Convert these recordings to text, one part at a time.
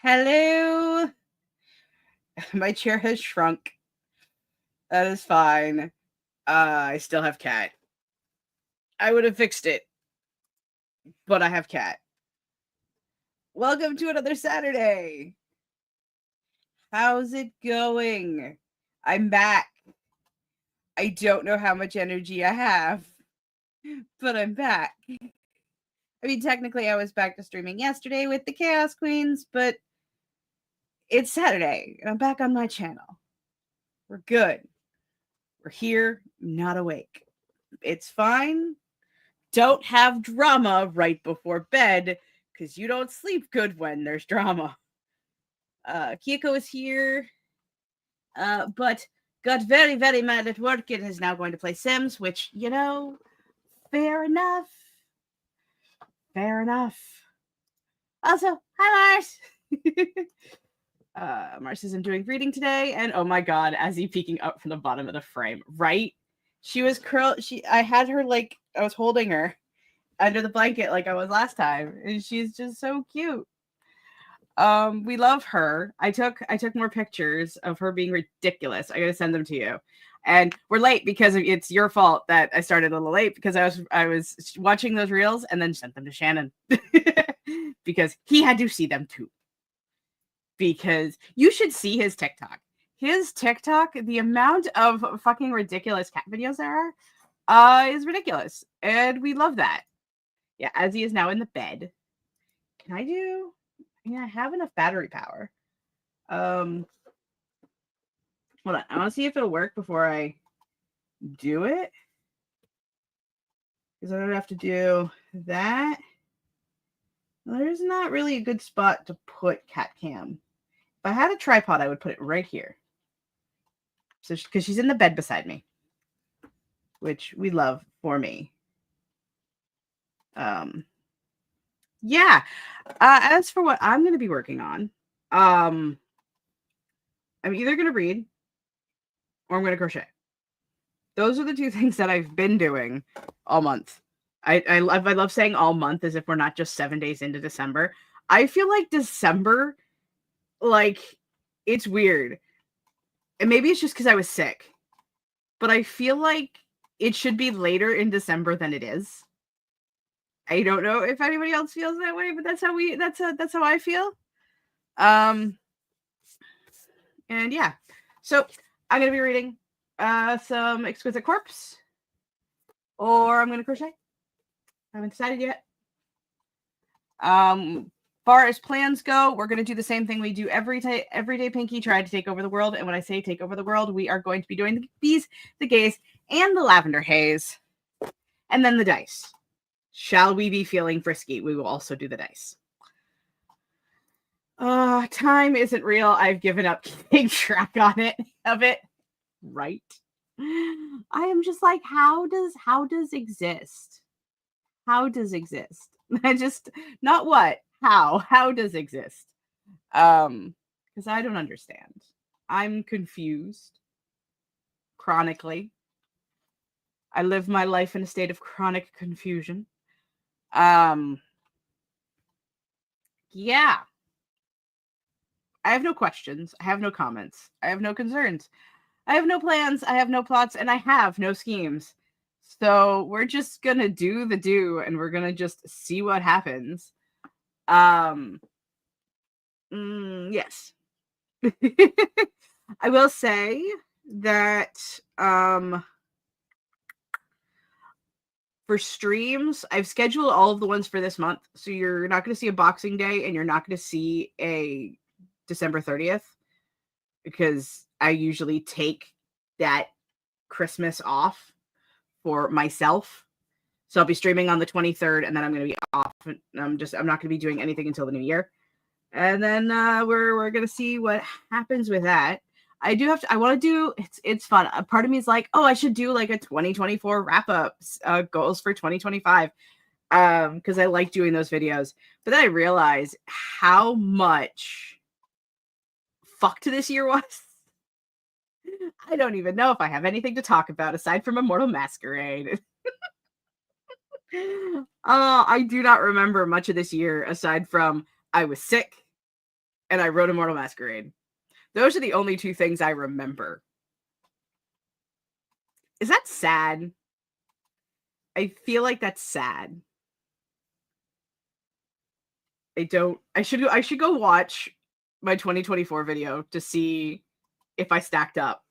Hello. My chair has shrunk. That is fine. I still have cat. I would have fixed it, but I have cat. Welcome to another Saturday. How's it going? I'm back. I don't know how much energy I have, but I'm back. I mean, technically, I was back to streaming yesterday with the Chaos Queens, but it's Saturday, and I'm back on my channel. We're good. We're here, not awake. It's fine. Don't have drama right before bed, because you don't sleep good when there's drama. Kiyoko is here, but got very, very mad at work and is now going to play Sims, which, fair enough. Fair enough. Also, hi, Mars. Mars isn't doing reading today, and oh my god, Azzy peeking up from the bottom of the frame, right? She was I had her I was holding her under the blanket like I was last time, and she's just so cute. We love her. I took more pictures of her being ridiculous. I gotta send them to you. And we're late because it's your fault that I started a little late, because I was watching those reels and then sent them to Shannon because he had to see them too. Because you should see his TikTok. His TikTok, the amount of fucking ridiculous cat videos there is ridiculous, and we love that. Yeah, Azzy is now in the bed. Can I do? Yeah, I have enough battery power. Hold on. I want to see if it'll work before I do it, because I don't have to do that. There's not really a good spot to put cat cam. If I had a tripod, I would put it right here. So, because she's in the bed beside me, which we love for me. Yeah. As for what I'm going to be working on, I'm either going to read or I'm going to crochet. Those are the two things that I've been doing all month. I love saying all month as if we're not just 7 days into December. I feel like December, it's weird. And maybe it's just because I was sick. But I feel like it should be later in December than it is. I don't know if anybody else feels that way, but that's how I feel. And yeah. So I'm gonna be reading some Exquisite Corpse, or I'm gonna crochet. I haven't decided yet. Far as plans go, we're gonna do the same thing we do every day. Pinky tried to take over the world, and when I say take over the world, we are going to be doing the bees, the gays, and the lavender haze, and then the dice. Shall we be feeling frisky? We will also do the dice. Time isn't real. I've given up keeping track of it. Right. I am just like, how does exist? How does exist? I just, not what, how does exist? Because I don't understand. I'm confused. Chronically. I live my life in a state of chronic confusion. Yeah. I have no questions. I have no comments. I have no concerns. I have no plans. I have no plots, and I have no schemes. So we're just gonna do the do, and we're gonna just see what happens. Yes. I will say that for streams, I've scheduled all of the ones for this month. So you're not going to see a Boxing Day, and you're not going to see a December 30th, because I usually take that Christmas off for myself. So I'll be streaming on the 23rd, and then I'm going to be off. I'm not going to be doing anything until the new year. And then we're going to see what happens with that. I want to do, it's fun. A part of me is like, oh, I should do like a 2024 wrap-up, goals for 2025. Because I like doing those videos. But then I realized how much fucked this year was. I don't even know if I have anything to talk about aside from Immortal Masquerade. I do not remember much of this year aside from I was sick. and I wrote Immortal Masquerade. Those are the only two things I remember. Is that sad? I feel like that's sad. I should go watch my 2024 video to see if I stacked up.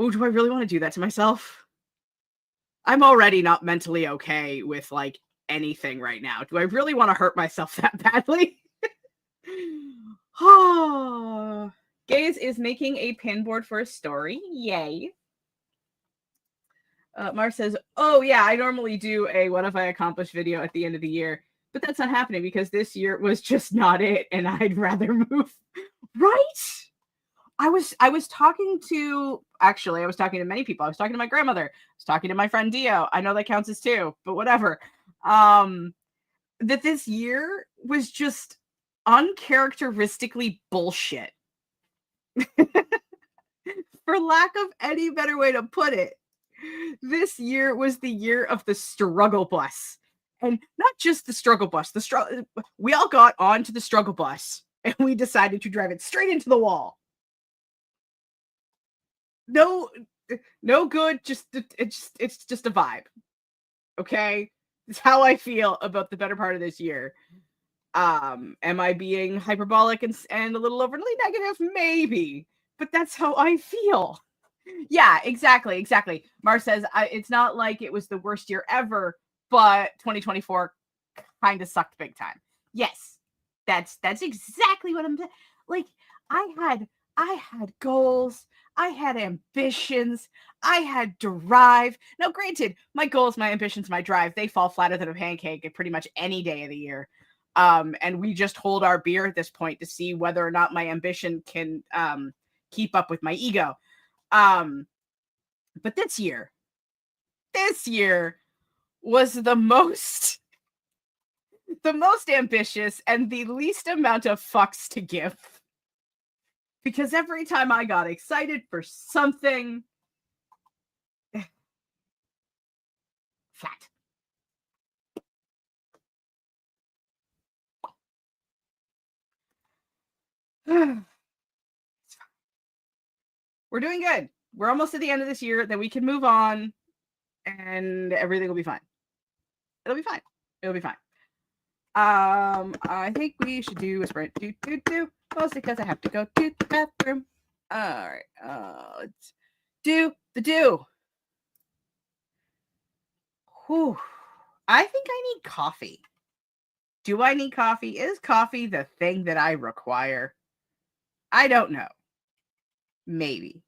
Ooh, do I really want to do that to myself? I'm already not mentally okay with like anything right now. Do I really want to hurt myself that badly? Oh, Gaze is making a pin board for a story. Yay. Mar says, oh yeah, I normally do a what have I accomplished video at the end of the year, but that's not happening because this year was just not it, and I'd rather move. Right? I was talking to many people. I was talking to my grandmother. I was talking to my friend Dio. I know that counts as two, but whatever. That this year was just uncharacteristically bullshit. For lack of any better way to put it. This year was the year of the struggle bus. And not just the struggle bus. We all got onto the struggle bus and we decided to drive it straight into the wall. No good, it's just a vibe. Okay? It's how I feel about the better part of this year. Am I being hyperbolic and a little overly negative? Maybe. But that's how I feel. Yeah, exactly. Mar says, it's not like it was the worst year ever, but 2024 kind of sucked big time. Yes, that's exactly what I'm like. I had goals, I had ambitions, I had drive. Now, granted, my goals, my ambitions, my drive, they fall flatter than a pancake at pretty much any day of the year. And we just hold our beer at this point to see whether or not my ambition can keep up with my ego. But this year was the most ambitious and the least amount of fucks to give. Because every time I got excited for something, flat. We're doing good. We're almost at the end of this year, then we can move on and everything will be fine. It'll be fine. I think we should do a sprint. Mostly because I have to go to the bathroom. All right. Let's do the do. Whew. I think I need coffee. Do I need coffee? Is coffee the thing that I require? I don't know. Maybe.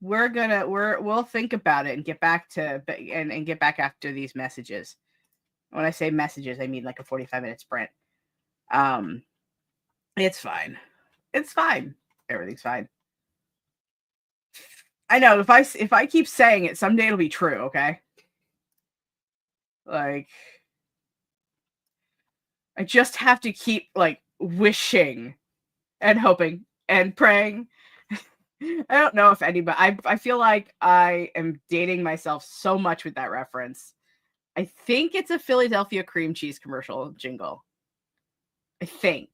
We'll think about it and get back to and get back after these messages. When I say messages, I mean like a 45-minute sprint. It's fine. Everything's fine. I know if I keep saying it, someday it'll be true, okay? Like, I just have to keep like wishing and hoping and praying. I don't know if anybody I feel like I am dating myself so much with that reference. I think it's a Philadelphia cream cheese commercial jingle. I think.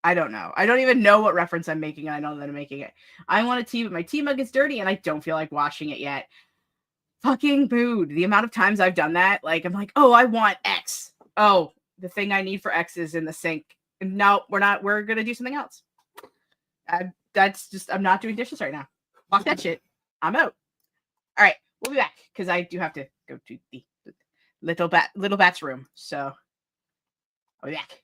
I don't know. I don't even know what reference I'm making. I know that I'm making it. I want a tea, but my tea mug is dirty and I don't feel like washing it yet. Fucking mood. The amount of times I've done that, like, I'm like, oh, I want X. Oh, the thing I need for X is in the sink. No, we're not. We're going to do something else. I'm not doing dishes right now. Fuck that shit. I'm out. All right. We'll be back because I do have to go to the little bat's room. So I'll be back.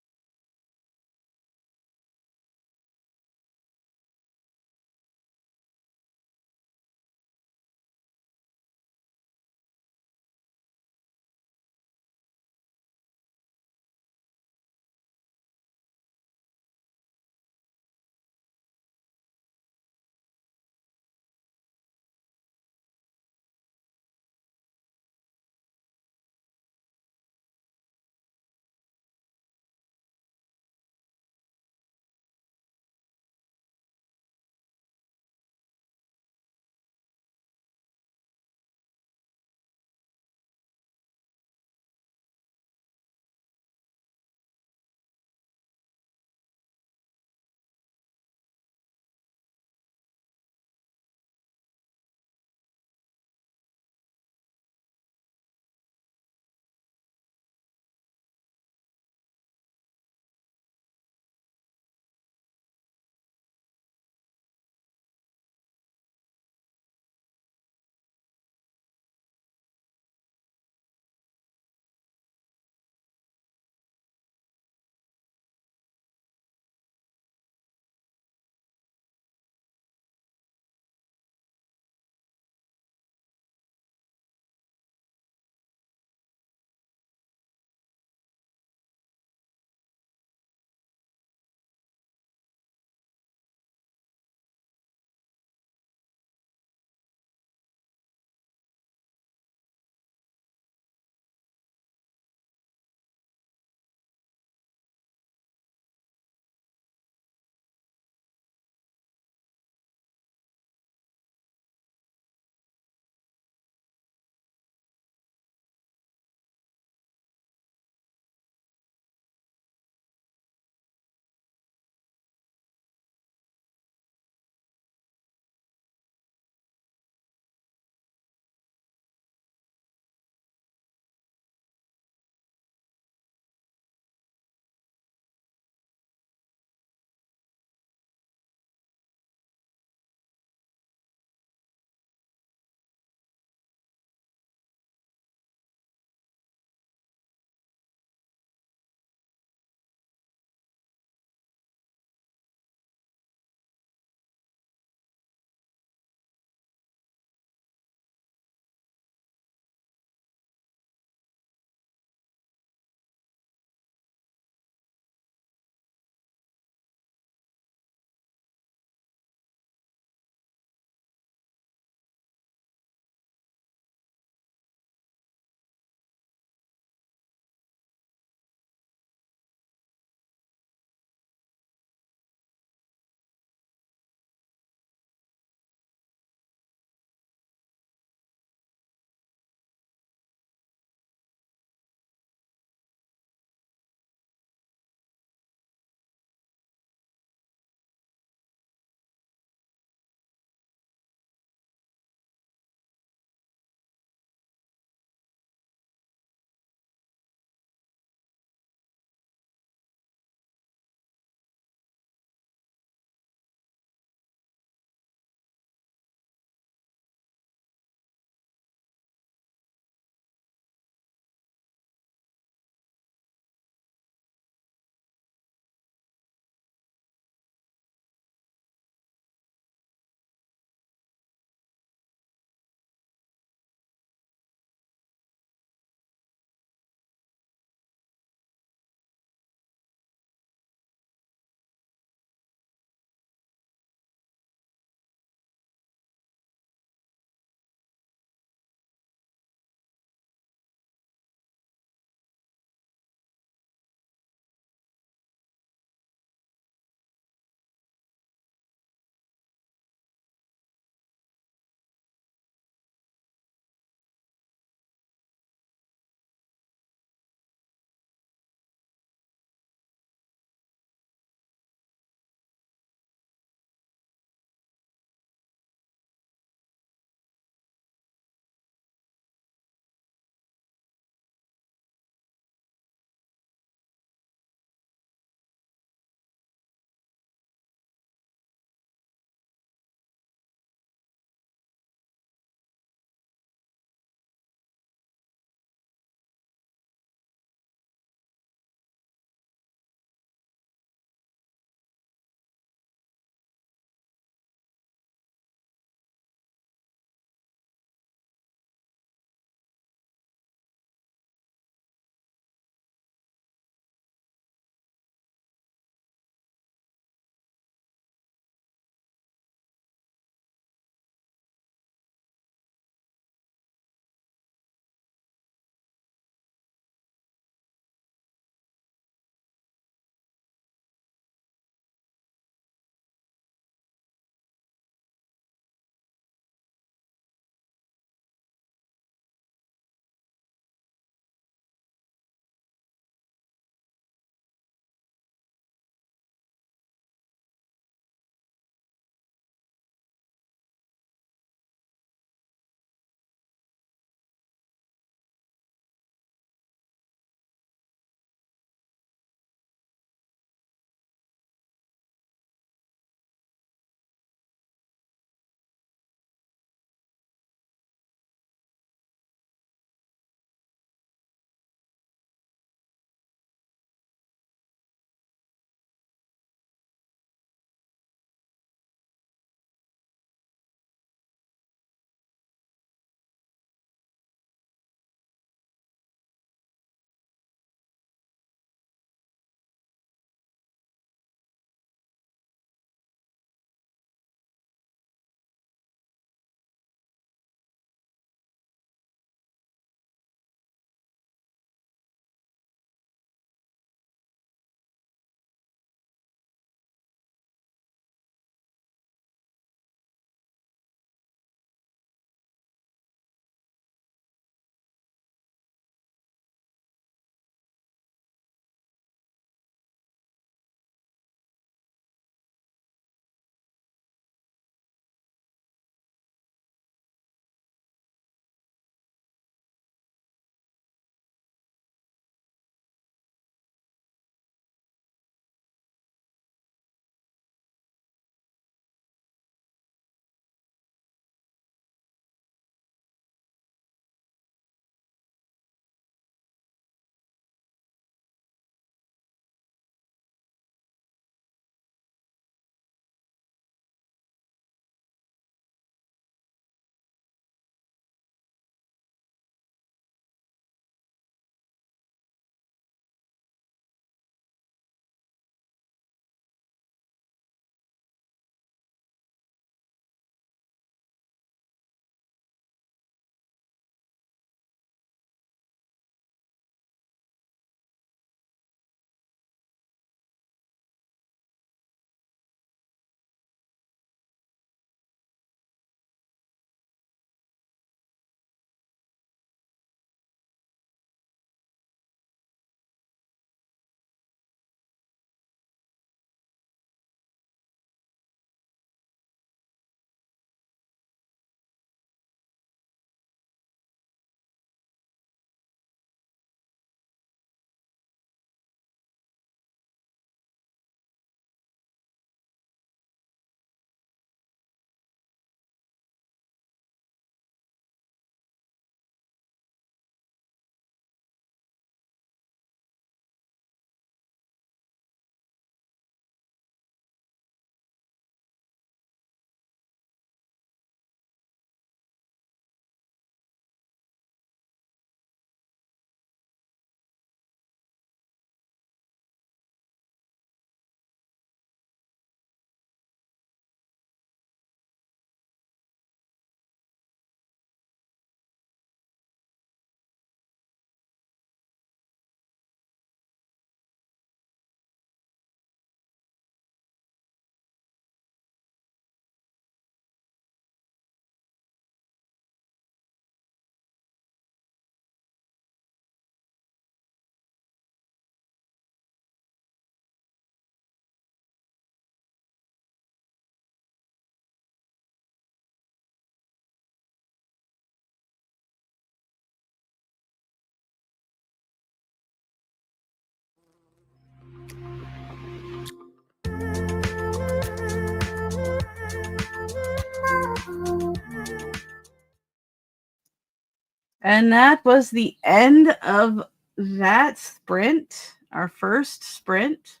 And that was the end of that sprint, our first sprint.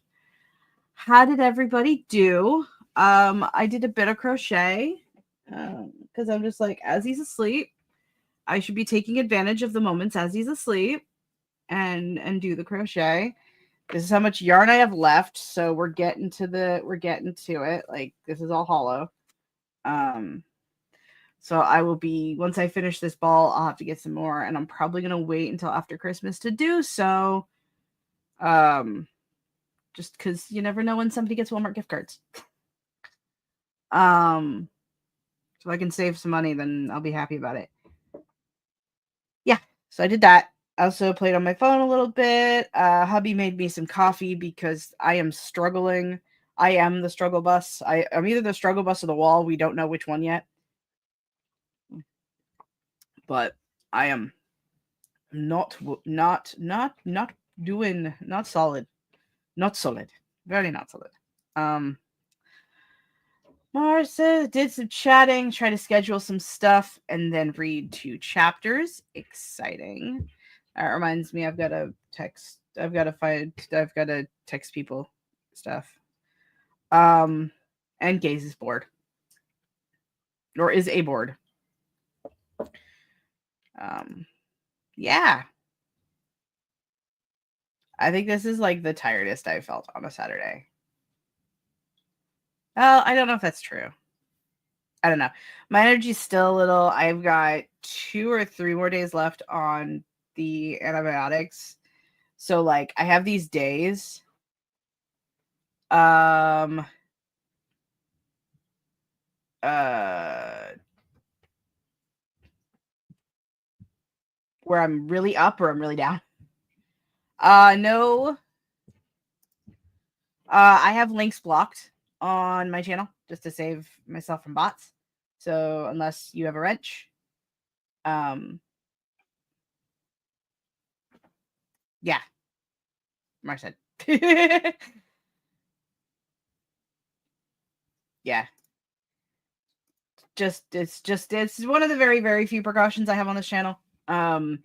How did everybody do? I did a bit of crochet because I'm just like, as he's asleep, I should be taking advantage of the moments as he's asleep and do the crochet. This is how much yarn I have left, so we're getting to it. Like, this is all hollow. So I will be, once I finish this ball, I'll have to get some more, and I'm probably gonna wait until after Christmas to do so. Just because you never know when somebody gets Walmart gift cards. So I can save some money, then I'll be happy about it. Yeah, so I did that. I also played on my phone a little bit. Hubby made me some coffee because I am struggling. I am the struggle bus. I'm either the struggle bus or the wall. We don't know which one yet. But I am not doing, not solid. Not solid. Very not solid. Marissa did some chatting, try to schedule some stuff, and then read 2 chapters. Exciting. That reminds me, I've got to text people stuff. And Gaze is bored. Or is a bored. Yeah. I think this is like the tiredest I've felt on a Saturday. Well, I don't know if that's true. I don't know. My energy's still a little. I've got 2 or 3 more days left on the antibiotics. So like I have these days. Where I'm really up or I'm really down. No. I have links blocked on my channel just to save myself from bots. So unless you have a wrench, yeah, Mark said. Yeah. It's one of the very, very few precautions I have on this channel. I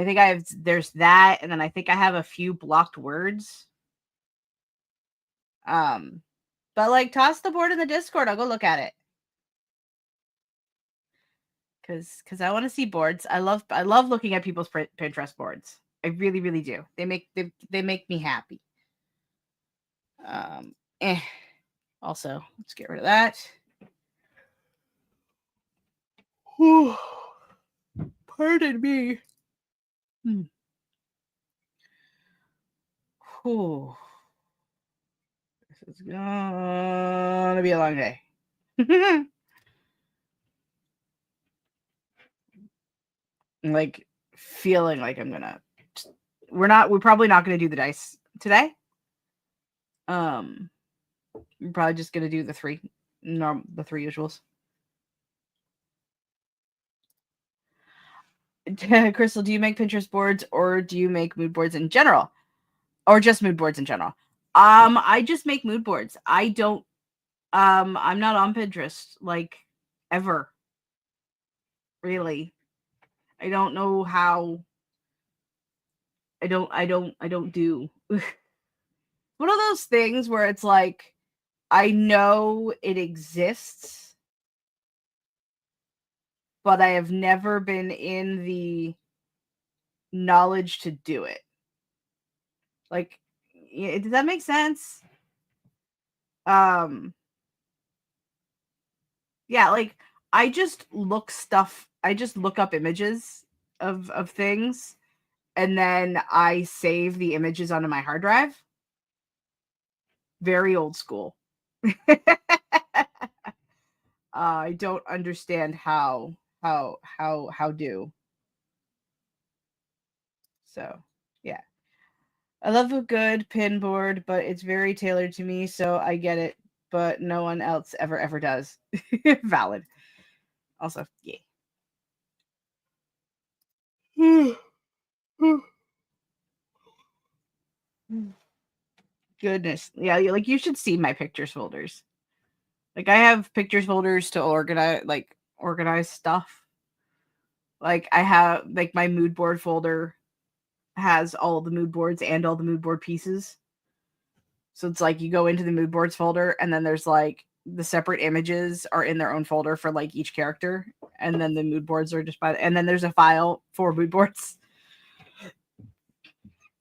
think there's that, and then I think I have a few blocked words. But like, toss the board in the Discord. I'll go look at it. Cause I want to see boards. I love looking at people's Pinterest boards. I really, really do. They make me happy. Also, let's get rid of that. Whew. Pardon me. Whew. This is gonna be a long day. Like, feeling like I'm gonna. We're probably not gonna do the dice today. We're probably just gonna do the 3 usuals. Crystal, do you make Pinterest boards or do you make mood boards in general? Or just mood boards in general? I just make mood boards. I don't I'm not on Pinterest like ever. Really. I don't know how. I don't do. One of those things where it's like I know it exists, but I have never been in the knowledge to do it. Like, does that make sense? Yeah, like I just look up images of things, and then I save the images onto my hard drive. Very old school. I don't understand how do. So, yeah. I love a good pin board, but it's very tailored to me, so I get it, but no one else ever does. Valid. Also, yay. Goodness. Yeah, like you should see my pictures folders. Like I have pictures folders to organize stuff. Like I have like my mood board folder has all the mood boards and all the mood board pieces. So it's like you go into the mood boards folder and then there's like the separate images are in their own folder for like each character, and then the mood boards are just and then there's a file for mood boards.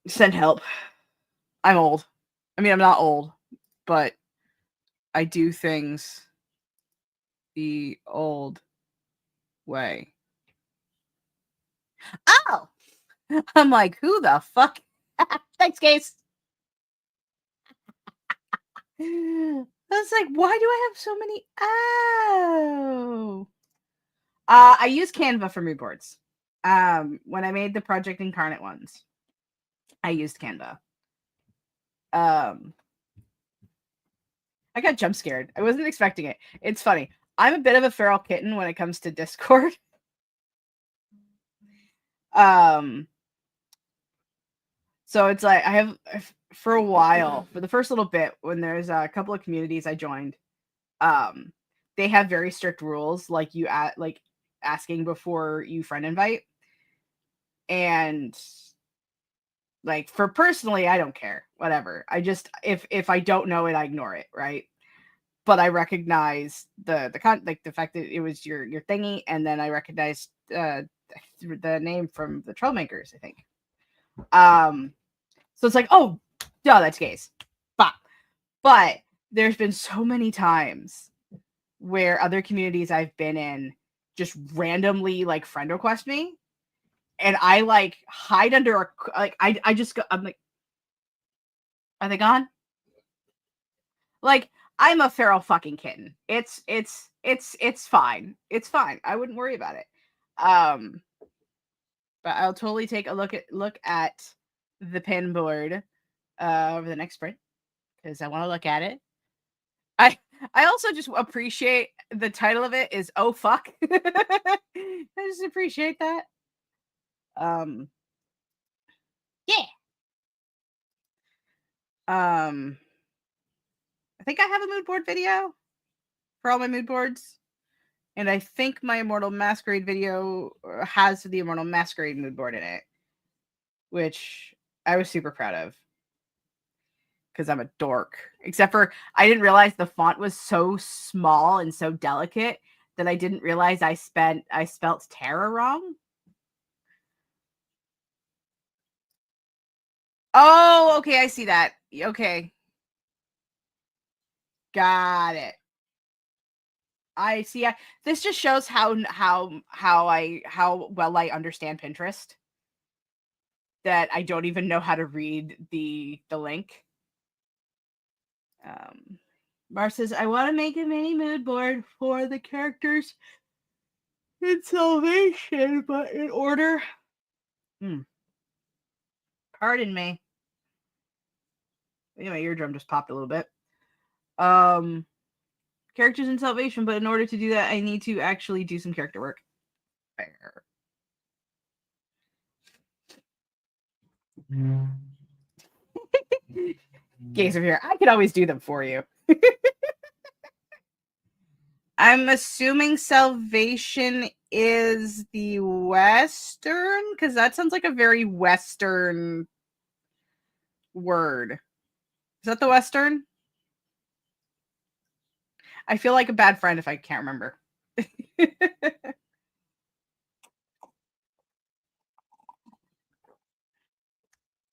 Send help. I'm old. I mean, I'm not old, but I do things the old way. Oh! I'm like, who the fuck? Thanks, Case. I was like, why do I have so many? Oh. I use Canva for mood boards. When I made the Project Incarnate ones, I used Canva. I got jump scared. I wasn't expecting it. It's funny. I'm a bit of a feral kitten when it comes to Discord. So it's like I have for a while, for the first little bit, when there's a couple of communities I joined, they have very strict rules, like you like asking before you friend invite, and like for personally, I don't care, whatever. I just if I don't know it, I ignore it, right? But I recognize the like the fact that it was your thingy, and then I recognized the name from the Trollmakers, I think. So it's like, oh, yeah, that's Gaze. But there's been so many times where other communities I've been in just randomly like friend request me, and I like hide under a like I just go, I'm like, are they gone? Like I'm a feral fucking kitten. It's fine. It's fine. I wouldn't worry about it. But I'll totally take a look at the pin board over the next sprint because I want to look at it. I also just appreciate the title of it is "Oh fuck." I just appreciate that. Yeah. I think I have a mood board video for all my mood boards, and I think my Immortal Masquerade video has the Immortal Masquerade mood board in it, which I was super proud of because I'm a dork. Except for I didn't realize the font was so small and so delicate that I didn't realize I spelt Terra wrong. Oh, okay, I see that. Okay. Got it. I see. This just shows how well I understand Pinterest. That I don't even know how to read the link. Mar says, I want to make a mini mood board for the characters in Salvation, but in order. Pardon me. My eardrum just popped a little bit. Characters in Salvation, but in order to do that, I need to actually do some character work. Fair. Gaze over here. I could always do them for you. I'm assuming Salvation is the Western, because that sounds like a very Western word. Is that the Western? I feel like a bad friend if I can't remember.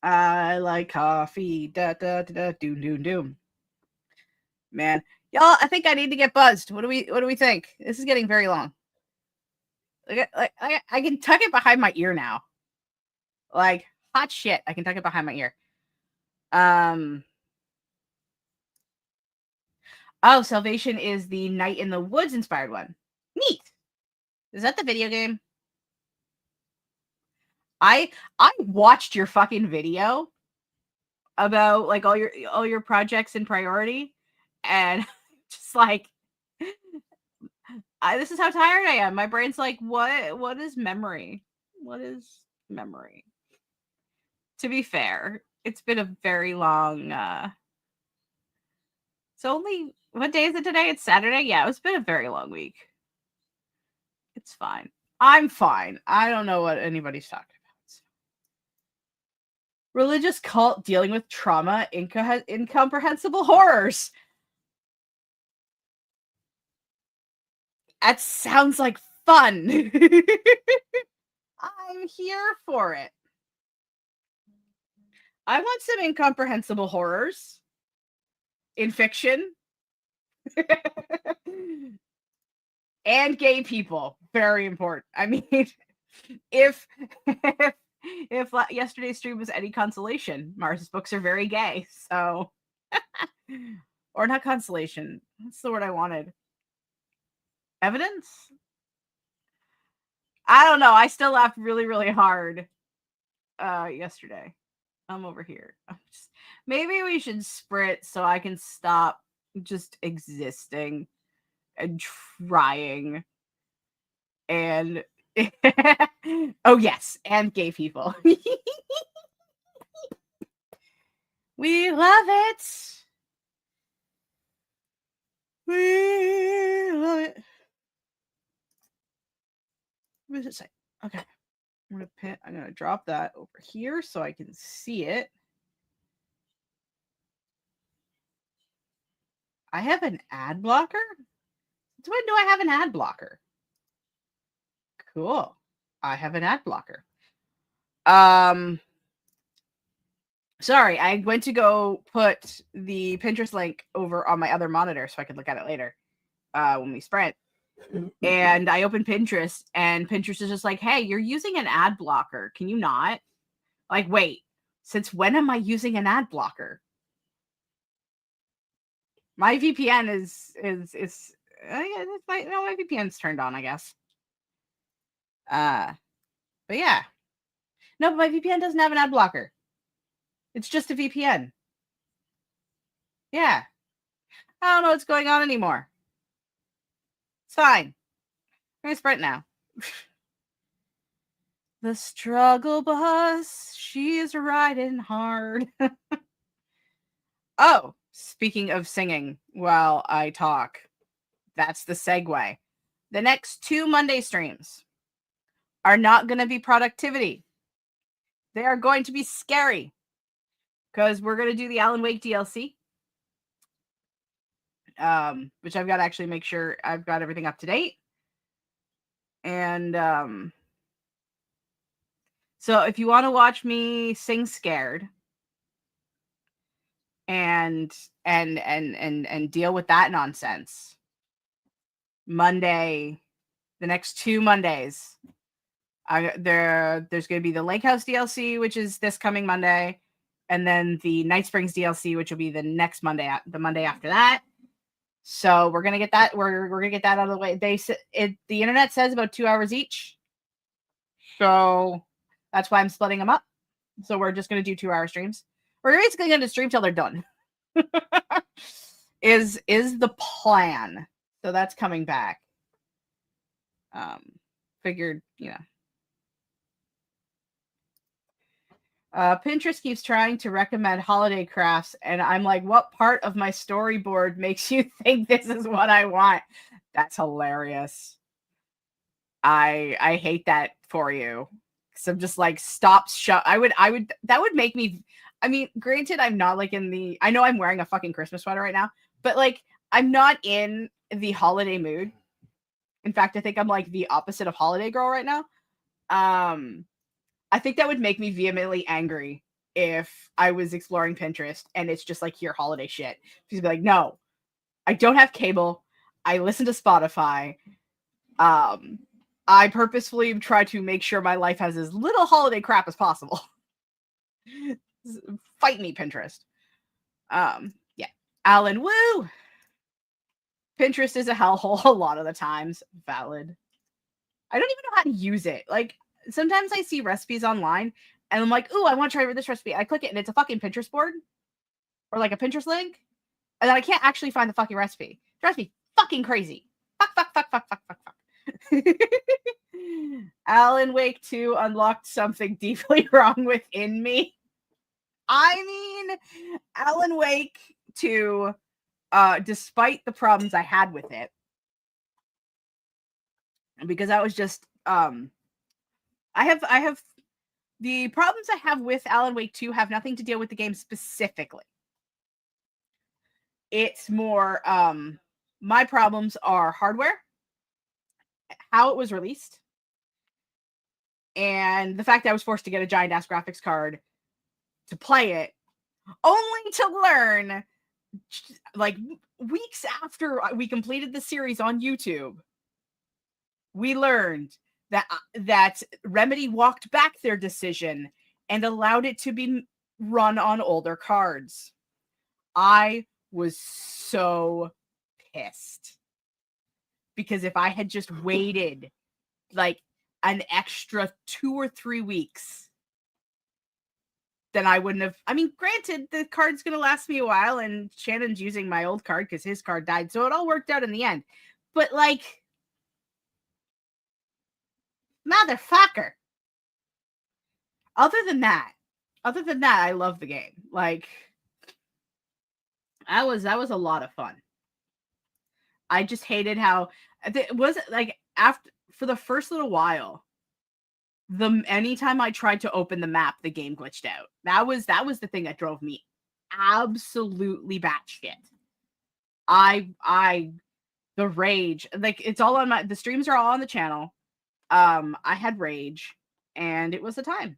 I like coffee. Da da da da. Doom doom doom. Man, y'all, I think I need to get buzzed. What do we think? This is getting very long. Like I can tuck it behind my ear now. Like hot shit. I can tuck it behind my ear. Oh, Salvation is the Night in the Woods inspired one. Neat. Is that the video game? I watched your fucking video about like all your projects in priority, and just like this is how tired I am. My brain's like, what is memory? What is memory? To be fair, it's been a very long it's only what day is it today? It's Saturday. Yeah, it's been a very long week. It's fine. I'm fine. I don't know what anybody's talking about. Religious cult dealing with trauma, incomprehensible horrors. That sounds like fun. I'm here for it. I want some incomprehensible horrors in fiction. And gay people. Very important. I mean, if yesterday's stream was any consolation, Mars's books are very gay. So, or not consolation. That's the word I wanted. Evidence? I don't know. I still laughed really, really hard yesterday. I'm over here. Maybe we should sprint so I can stop just existing and trying. And oh yes, and gay people. We love it. We love it. What does it say? Okay. I'm gonna drop that over here so I can see it. I have an ad blocker? Since when do I have an ad blocker? Cool. I have an ad blocker. Sorry, I went to go put the Pinterest link over on my other monitor so I could look at it later when we sprint. And I opened Pinterest, and Pinterest is just like, hey, you're using an ad blocker. Can you not? Like, wait, since when am I using an ad blocker? My VPN my VPN's turned on, I guess. But yeah. No, but my VPN doesn't have an ad blocker. It's just a VPN. Yeah. I don't know what's going on anymore. It's fine. I'm gonna sprint now. The struggle bus, she's riding hard. Oh, speaking of singing while I talk, that's the segue. The next 2 Monday streams are not going to be productivity. They are going to be scary because we're going to do the Alan Wake DLC, which I've got to actually make sure I've got everything up to date. And so if you want to watch me sing scared and deal with that nonsense, Monday, the next 2 Mondays, there's going to be the Lake House DLC, which is this coming Monday, and then the Night Springs DLC, which will be the next Monday, the Monday after that. So we're gonna get that. We're gonna get that out of the way. The internet says about 2 hours each, so that's why I'm splitting them up. So we're just gonna do 2-hour streams. We're basically gonna stream till they're done. is the plan. So that's coming back. Figured, Pinterest keeps trying to recommend holiday crafts, and I'm like, what part of my storyboard makes you think this is what I want? That's hilarious. I hate that for you. So I'm just like, stop, that would make me, I mean, granted, I'm not like I know I'm wearing a fucking Christmas sweater right now, but like, I'm not in the holiday mood. In fact, I think I'm like the opposite of holiday girl right now. I think that would make me vehemently angry if I was exploring Pinterest and it's just like your holiday shit. She'd be like, no, I don't have cable. I listen to Spotify. I purposefully try to make sure my life has as little holiday crap as possible. Fight me, Pinterest. Yeah. Alan, woo! Pinterest is a hellhole a lot of the times. Valid. I don't even know how to use it. Like, sometimes I see recipes online and I'm like, ooh, I want to try this recipe. I click it and it's a fucking Pinterest board or like a Pinterest link. And then I can't actually find the fucking recipe. It drives me fucking crazy. Fuck. Alan Wake 2 unlocked something deeply wrong within me. I mean, Alan Wake 2, despite the problems I had with it, because I was just I have the problems I have with Alan Wake 2 have nothing to deal with the game specifically. It's more my problems are hardware, how it was released, and the fact that I was forced to get a giant ass graphics card to play it, only to learn like weeks after we completed the series on YouTube, we learned that Remedy walked back their decision and allowed it to be run on older cards. I was so pissed because if I had just waited like an extra 2 or 3 weeks, then I wouldn't have. I mean, granted, the card's going to last me a while, and Shannon's using my old card because his card died, so it all worked out in the end. But, like, motherfucker. Other than that, I love the game. Like, that was a lot of fun. I just hated how it was like after for the first little while. Anytime I tried to open the map, the game glitched out. That was the thing that drove me absolutely batshit. The rage, like it's all on the streams are all on the channel. I had rage, and it was the time.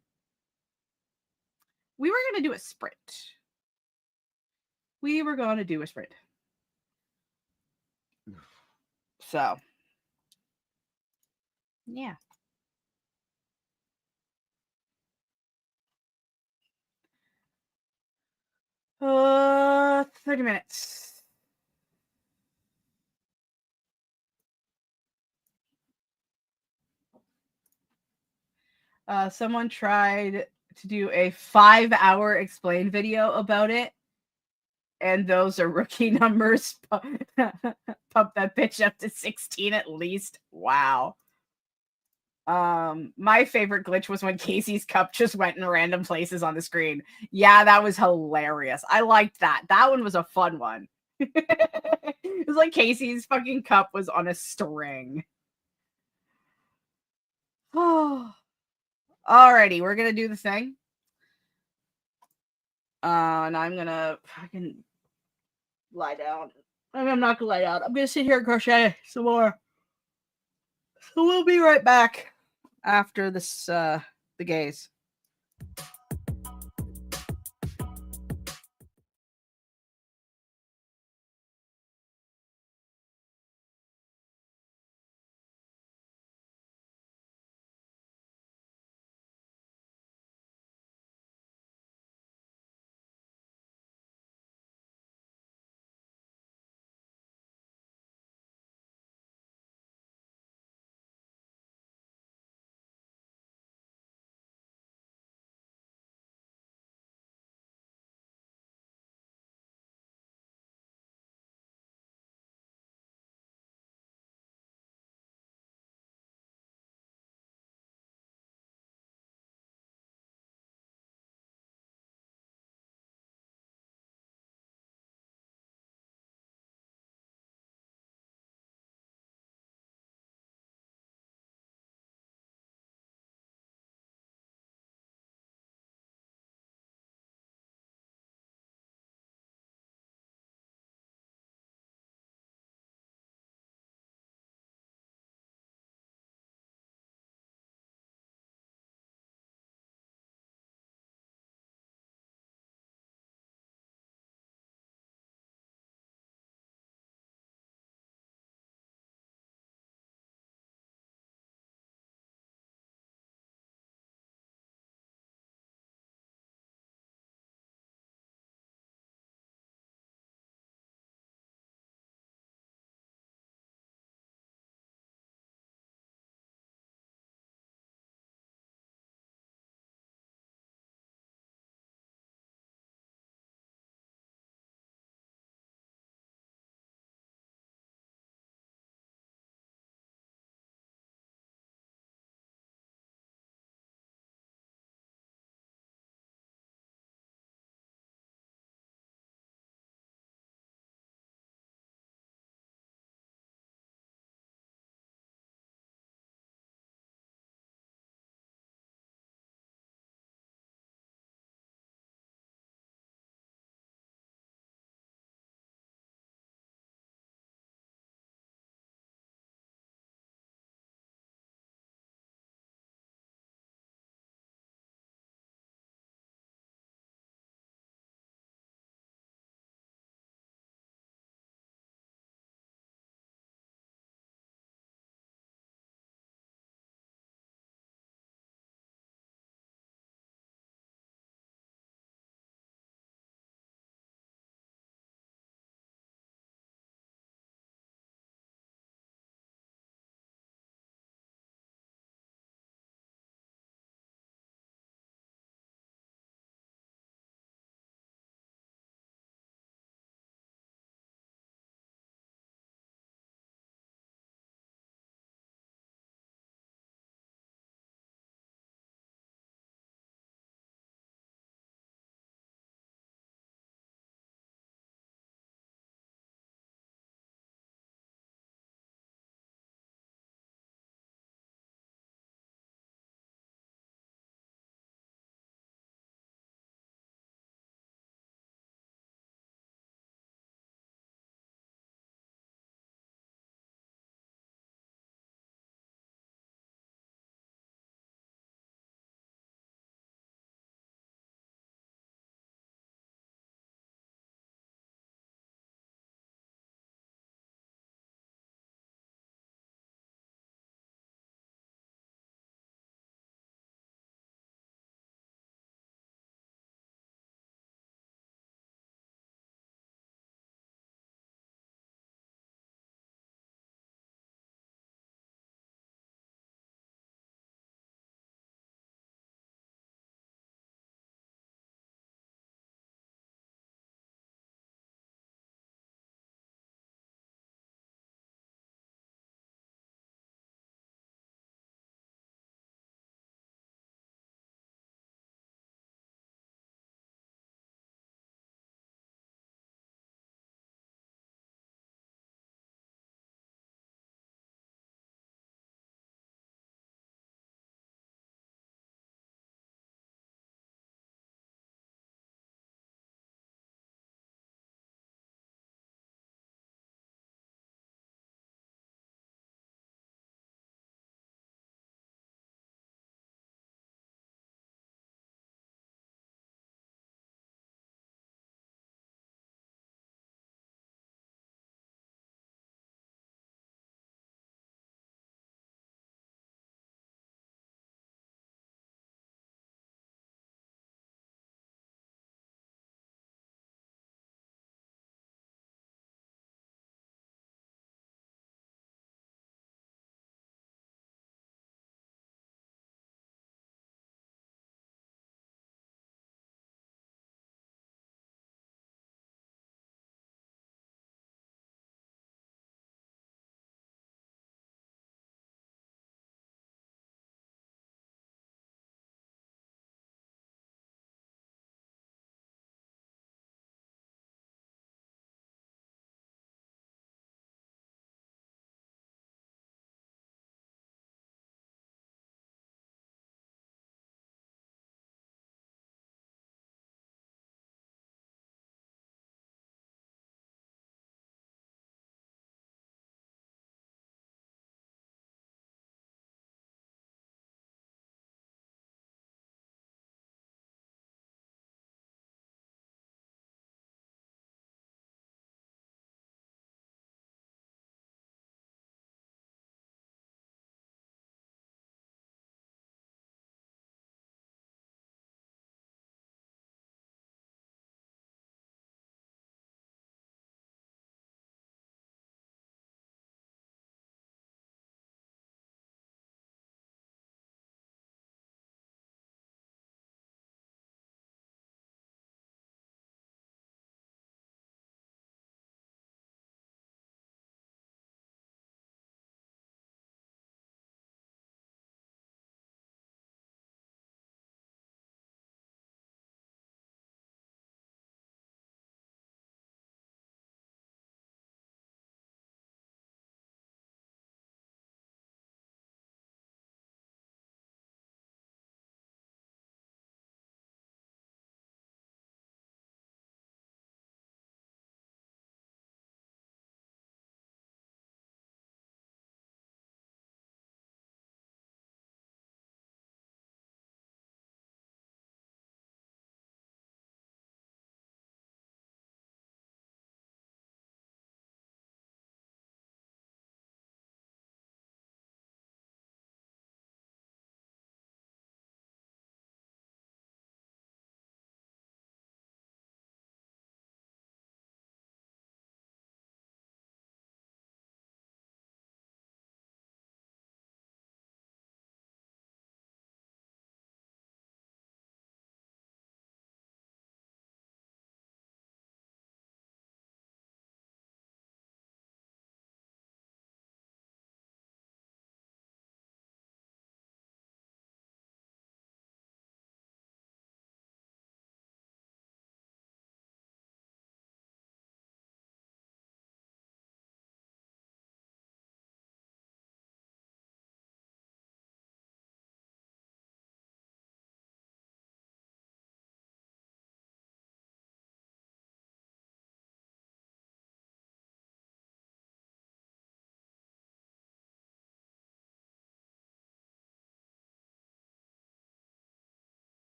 We were gonna do a sprint. So, yeah. 30 minutes. Someone tried to do a 5-hour explain video about it, and those are rookie numbers. Pump that bitch up to 16 at least. Wow. My favorite glitch was when Casey's cup just went in random places on the screen. Yeah, that was hilarious. I liked that. That one was a fun one. It was like Casey's fucking cup was on a string. Oh. Alrighty, we're gonna do the thing. And I'm gonna fucking lie down. I'm not gonna lie down. I'm gonna sit here and crochet some more. So we'll be right back after this the gaze.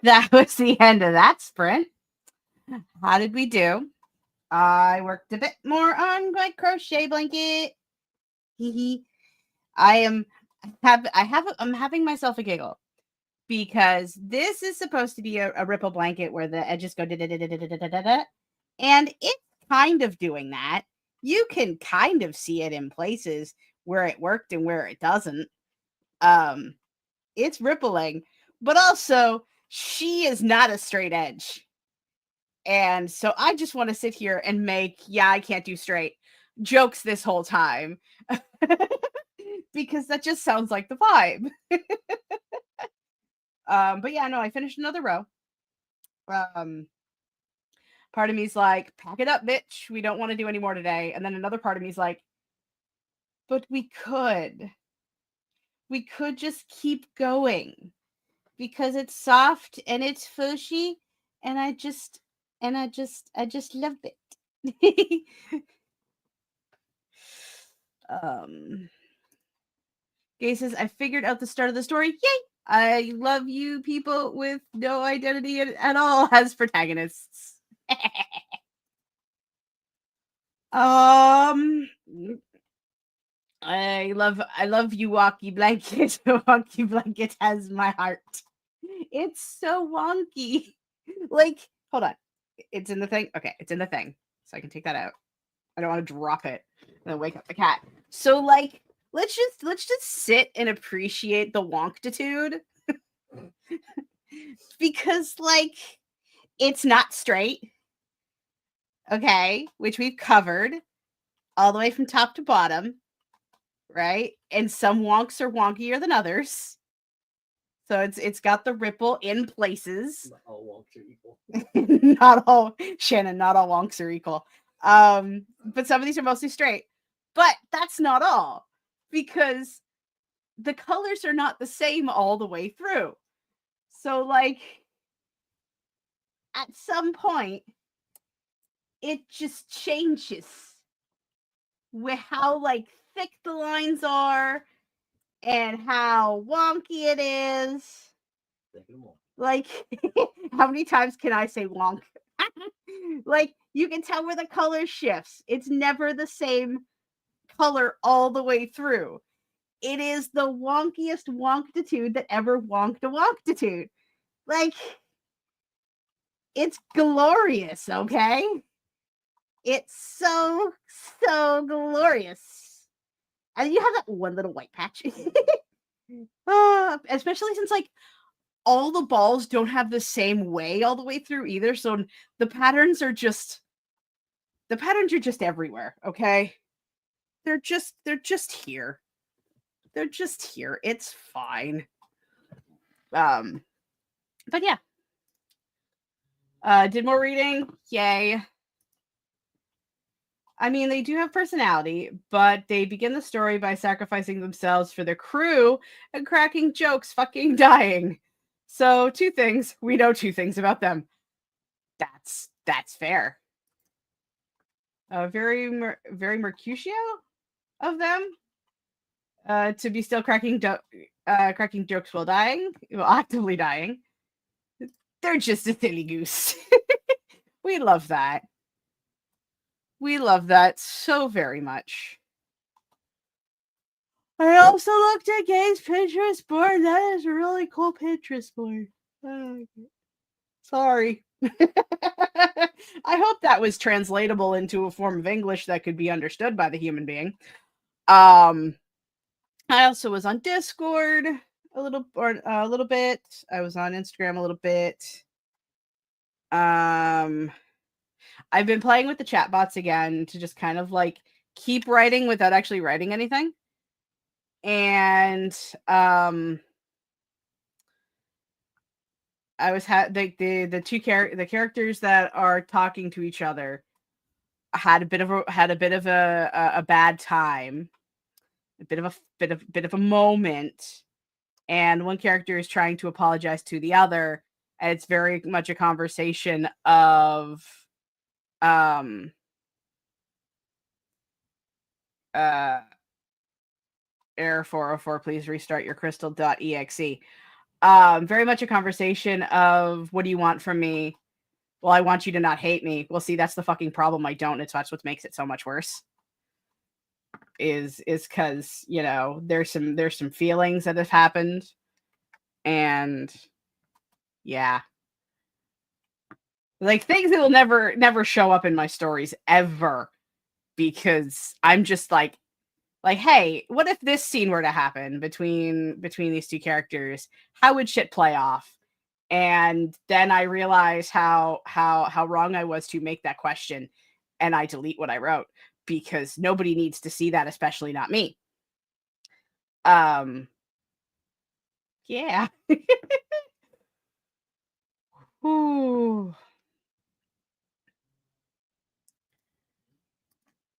That was the end of that sprint. How did we do? I worked a bit more on my crochet blanket. I'm having myself a giggle because this is supposed to be a ripple blanket where the edges go da-da-da-da-da-da-da-da, and it's kind of doing that. You can kind of see it in places where it worked and where it doesn't. It's rippling, but also she is not a straight edge. And so I just want to sit here and make, yeah, I can't do straight jokes this whole time because that just sounds like the vibe. But yeah, no, I finished another row. Part of me's like, pack it up, bitch. We don't want to do any more today. And then another part of me's like, but we could. We could just keep going because it's soft and it's fushy and I just love it. Gay says, I figured out the start of the story. Yay! I love you people with no identity at all as protagonists. I love you, Wonky Blanket. Wonky Blanket has my heart. It's so wonky. Like, hold on. It's in the thing. Okay, it's in the thing. So I can take that out. I don't want to drop it and then wake up the cat. So like, let's just sit and appreciate the wonkitude. Because like it's not straight. Okay, which we've covered all the way from top to bottom, right? And some wonks are wonkier than others. So it's got the ripple in places. Not all wonks are equal. Not all, Shannon, not all wonks are equal. But some of these are mostly straight. But that's not all, because the colors are not the same all the way through. So like at some point it just changes with how like thick the lines are and how wonky it is. Like, how many times can I say wonk? Like, you can tell where the color shifts. It's never the same color all the way through. It is the wonkiest wonkitude that ever wonked a wonkitude. Like, it's glorious, okay? It's so glorious. And you have that one little white patch. Especially since, like, all the balls don't have the same way all the way through either. So the patterns are just everywhere, okay? They're just here. They're just here. It's fine. But yeah. Did more reading. Yay. I mean, they do have personality, but they begin the story by sacrificing themselves for the crew and cracking jokes, fucking dying. So, two things. We know two things about them. That's fair. Very Mercutio of them to be still cracking jokes while dying, actively dying. They're just a silly goose. We love that. We love that so very much. I also looked at Gay's Pinterest board. That is a really cool Pinterest board. Sorry. I hope that was translatable into a form of English that could be understood by the human being. I also was on Discord a little bit. I was on Instagram a little bit. I've been playing with the chatbots again to just kind of like keep writing without actually writing anything. And I was the characters that are talking to each other had a bit of a bad time, a bit of a moment, and one character is trying to apologize to the other, and it's very much a conversation of Error 404, please restart your crystal.exe. Very much a conversation of, what do you want from me? Well, I want you to not hate me. Well, see, that's the fucking problem. I don't. That's what makes it so much worse. Is because, you know, there's some feelings that have happened, and yeah, like things that will never show up in my stories ever, because I'm just like, hey, what if this scene were to happen between these two characters? How would shit play off? And then I realize how wrong I was to make that question, and I delete what I wrote, because nobody needs to see that, especially not me. Yeah. Ooh.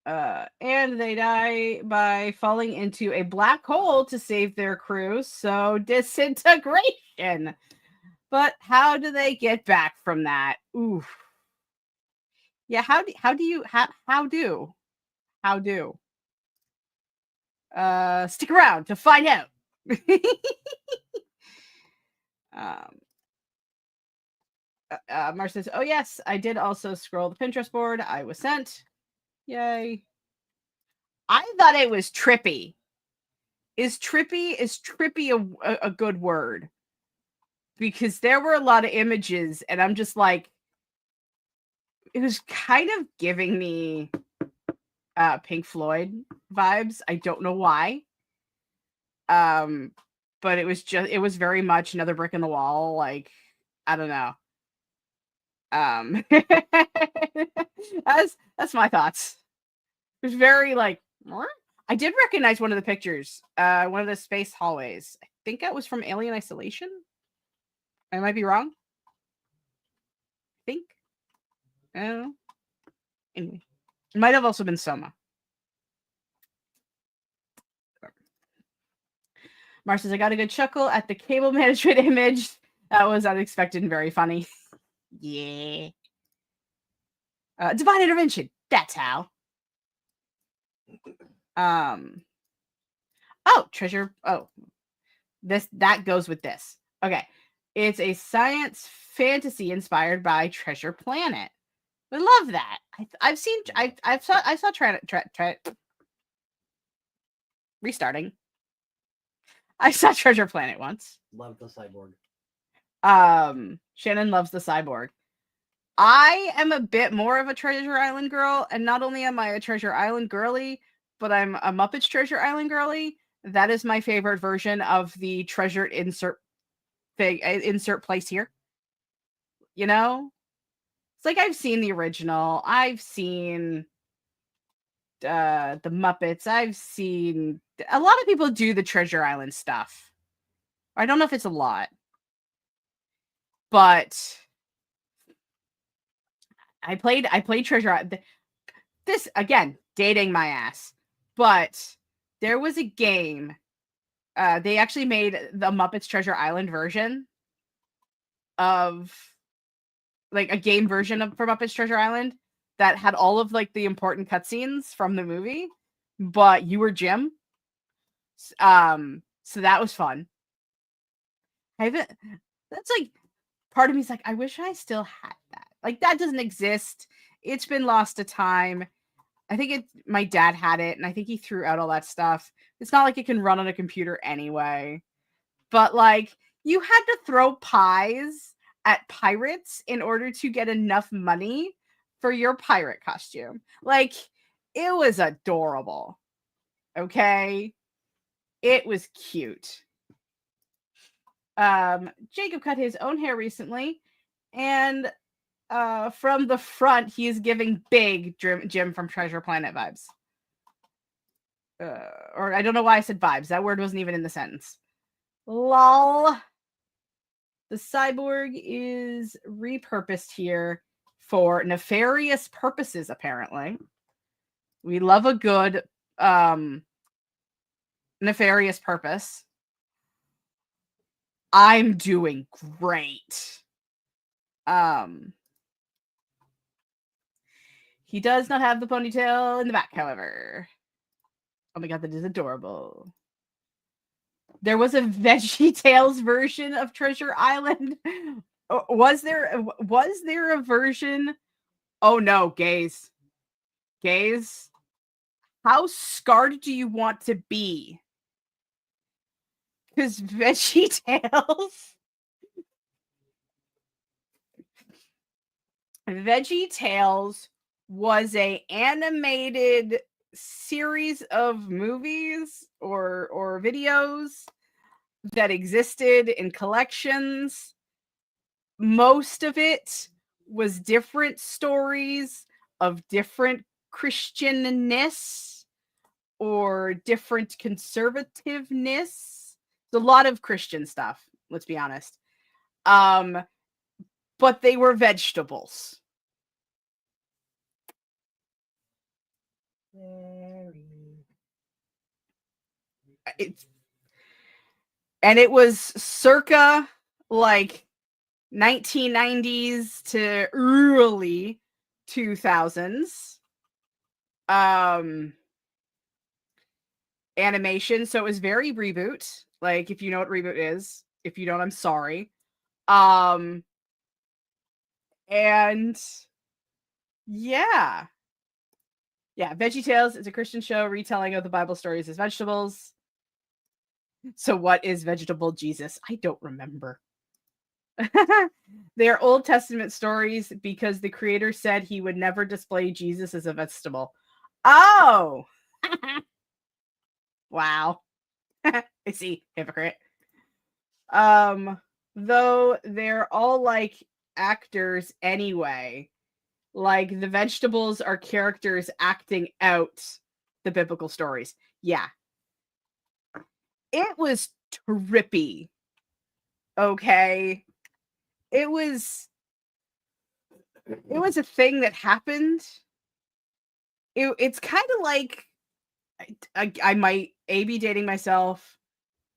And they die by falling into a black hole to save their crew. So disintegration. But how do they get back from that? Oof. Yeah, how do stick around to find out. Mars says, oh yes, I did also scroll the Pinterest board I was sent. Yay. I thought it was trippy. Is trippy a good word? Because there were a lot of images, and I'm just like, it was kind of giving me Pink Floyd vibes. I don't know why. But it was very much another brick in the wall. Like, I don't know. That's my thoughts. It was very like, what? I did recognize one of the pictures, one of the space hallways. I think that was from Alien Isolation. I might be wrong. I think. I don't know. Anyway, it might have also been Soma. Mars says, I got a good chuckle at the cable management image. That was unexpected and very funny. Yeah. Divine intervention. That's how. Oh, treasure. Oh, that goes with this. Okay. It's a science fantasy inspired by Treasure Planet. I love that. I saw try restarting. I saw Treasure Planet once. Love the cyborg. Shannon loves the cyborg. I am a bit more of a Treasure Island girl, and not only am I a Treasure Island girly, but I'm a Muppets Treasure Island girly. That is my favorite version of the treasure insert thing, insert place here. You know? It's like, I've seen the original. I've seen the Muppets. I've seen a lot of people do the Treasure Island stuff. I don't know if it's a lot, but I played Treasure Island. This again, dating my ass, but there was a game. They actually made the Muppets Treasure Island version of, like, a game version of for Muppets Treasure Island that had all of, like, the important cutscenes from the movie, but you were Jim. So that was fun. I haven't. That's like, part of me is like, I wish I still had that. Like, that doesn't exist. It's been lost to time. I think my dad had it, and I think he threw out all that stuff. It's not like it can run on a computer anyway. But, like, you had to throw pies at pirates in order to get enough money for your pirate costume. Like, it was adorable. Okay? It was cute. Jacob cut his own hair recently, and from the front, he is giving big Jim from Treasure Planet vibes. Or I don't know why I said vibes. That word wasn't even in the sentence. Lol. The cyborg is repurposed here for nefarious purposes, apparently. We love a good nefarious purpose. I'm doing great. He does not have the ponytail in the back, however. Oh my god, that is adorable. There was a VeggieTales version of Treasure Island. Was there a version? Oh no, gays. Gays. How scarred do you want to be? Because VeggieTales was a animated series of movies or videos that existed in collections. Most of it was different stories of different Christianness or different conservativeness. A lot of Christian stuff, let's be honest. But they were vegetables. It was circa like 1990s to early 2000s animation, so it was very reboot. Like, if you know what reboot is, if you don't, I'm sorry. And yeah, VeggieTales is a Christian show retelling of the Bible stories as vegetables. So what is vegetable Jesus? I don't remember. They are Old Testament stories because the creator said he would never display Jesus as a vegetable. Oh! Wow. I see. Hypocrite. Though they're all like actors anyway. Like, the vegetables are characters acting out the biblical stories. Yeah. It was trippy. Okay. It was a thing that happened. It's kind of like I might A, be dating myself,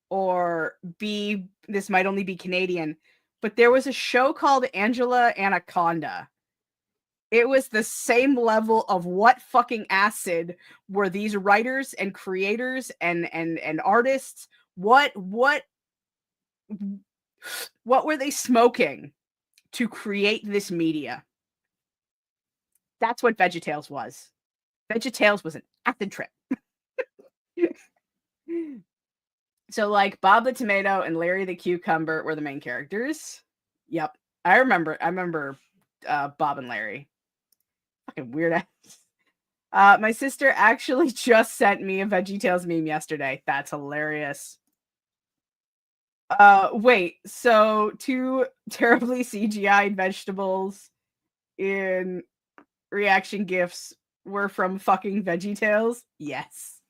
or B, this might only be Canadian, but there was a show called Angela Anaconda. It was the same level of what fucking acid were these writers and creators and artists? What were they smoking to create this media? That's what VeggieTales was. VeggieTales was an acid trip. So, like, Bob the Tomato and Larry the Cucumber were the main characters. Yep. I remember Bob and Larry. Fucking weird ass. My sister actually just sent me a VeggieTales meme yesterday. That's hilarious. Wait, so 2 terribly CGI'd vegetables in reaction gifs were from fucking VeggieTales? Yes.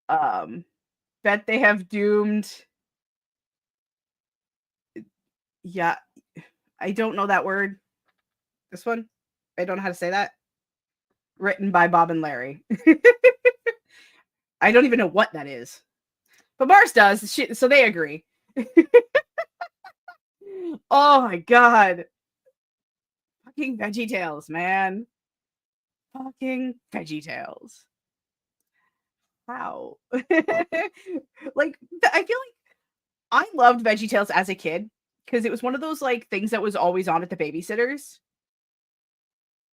Bet they have doomed. Yeah, I don't know that word. This one? I don't know how to say that. Written by Bob and Larry. I don't even know what that is. But Mars does, so they agree. Oh my god. Fucking VeggieTales, man. Fucking VeggieTales. How? Like, I feel like I loved VeggieTales as a kid because it was one of those, like, things that was always on at the babysitters.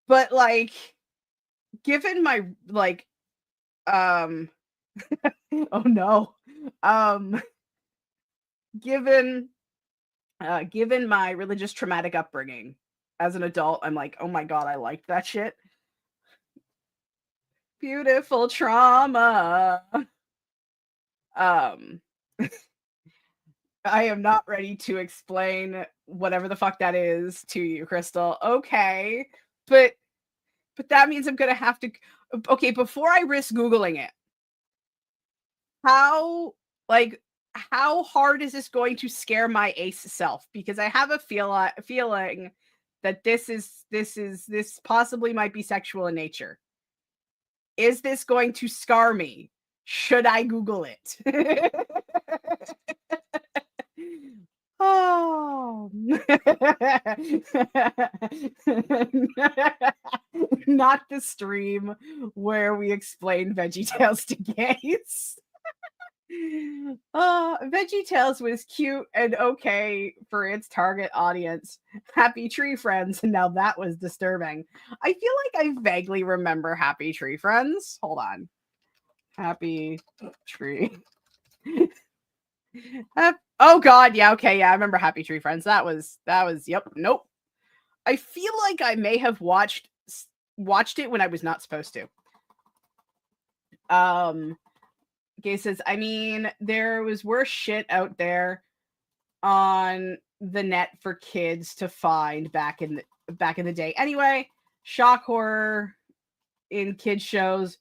But, like, given my, like, oh no. Given my religious traumatic upbringing as an adult, I'm like, oh my god, I liked that shit. Beautiful trauma. I am not ready to explain whatever the fuck that is to you, Crystal. Okay, but that means I'm gonna have to. Okay, before I risk Googling it, how hard is this going to scare my ace self? Because I have a feeling that this possibly might be sexual in nature. Is this going to scar me? Should I Google it? Oh. Not the stream where we explain VeggieTales to gays. VeggieTales was cute and okay for its target audience. Happy Tree Friends. Now that was disturbing. I feel like I vaguely remember Happy Tree Friends. Hold on. Happy Tree. Oh god, yeah, okay, yeah, I remember Happy Tree Friends. That was yep, nope. I feel like I may have watched it when I was not supposed to. Gay says, I mean, there was worse shit out there on the net for kids to find back in the day. Anyway, shock horror in kids shows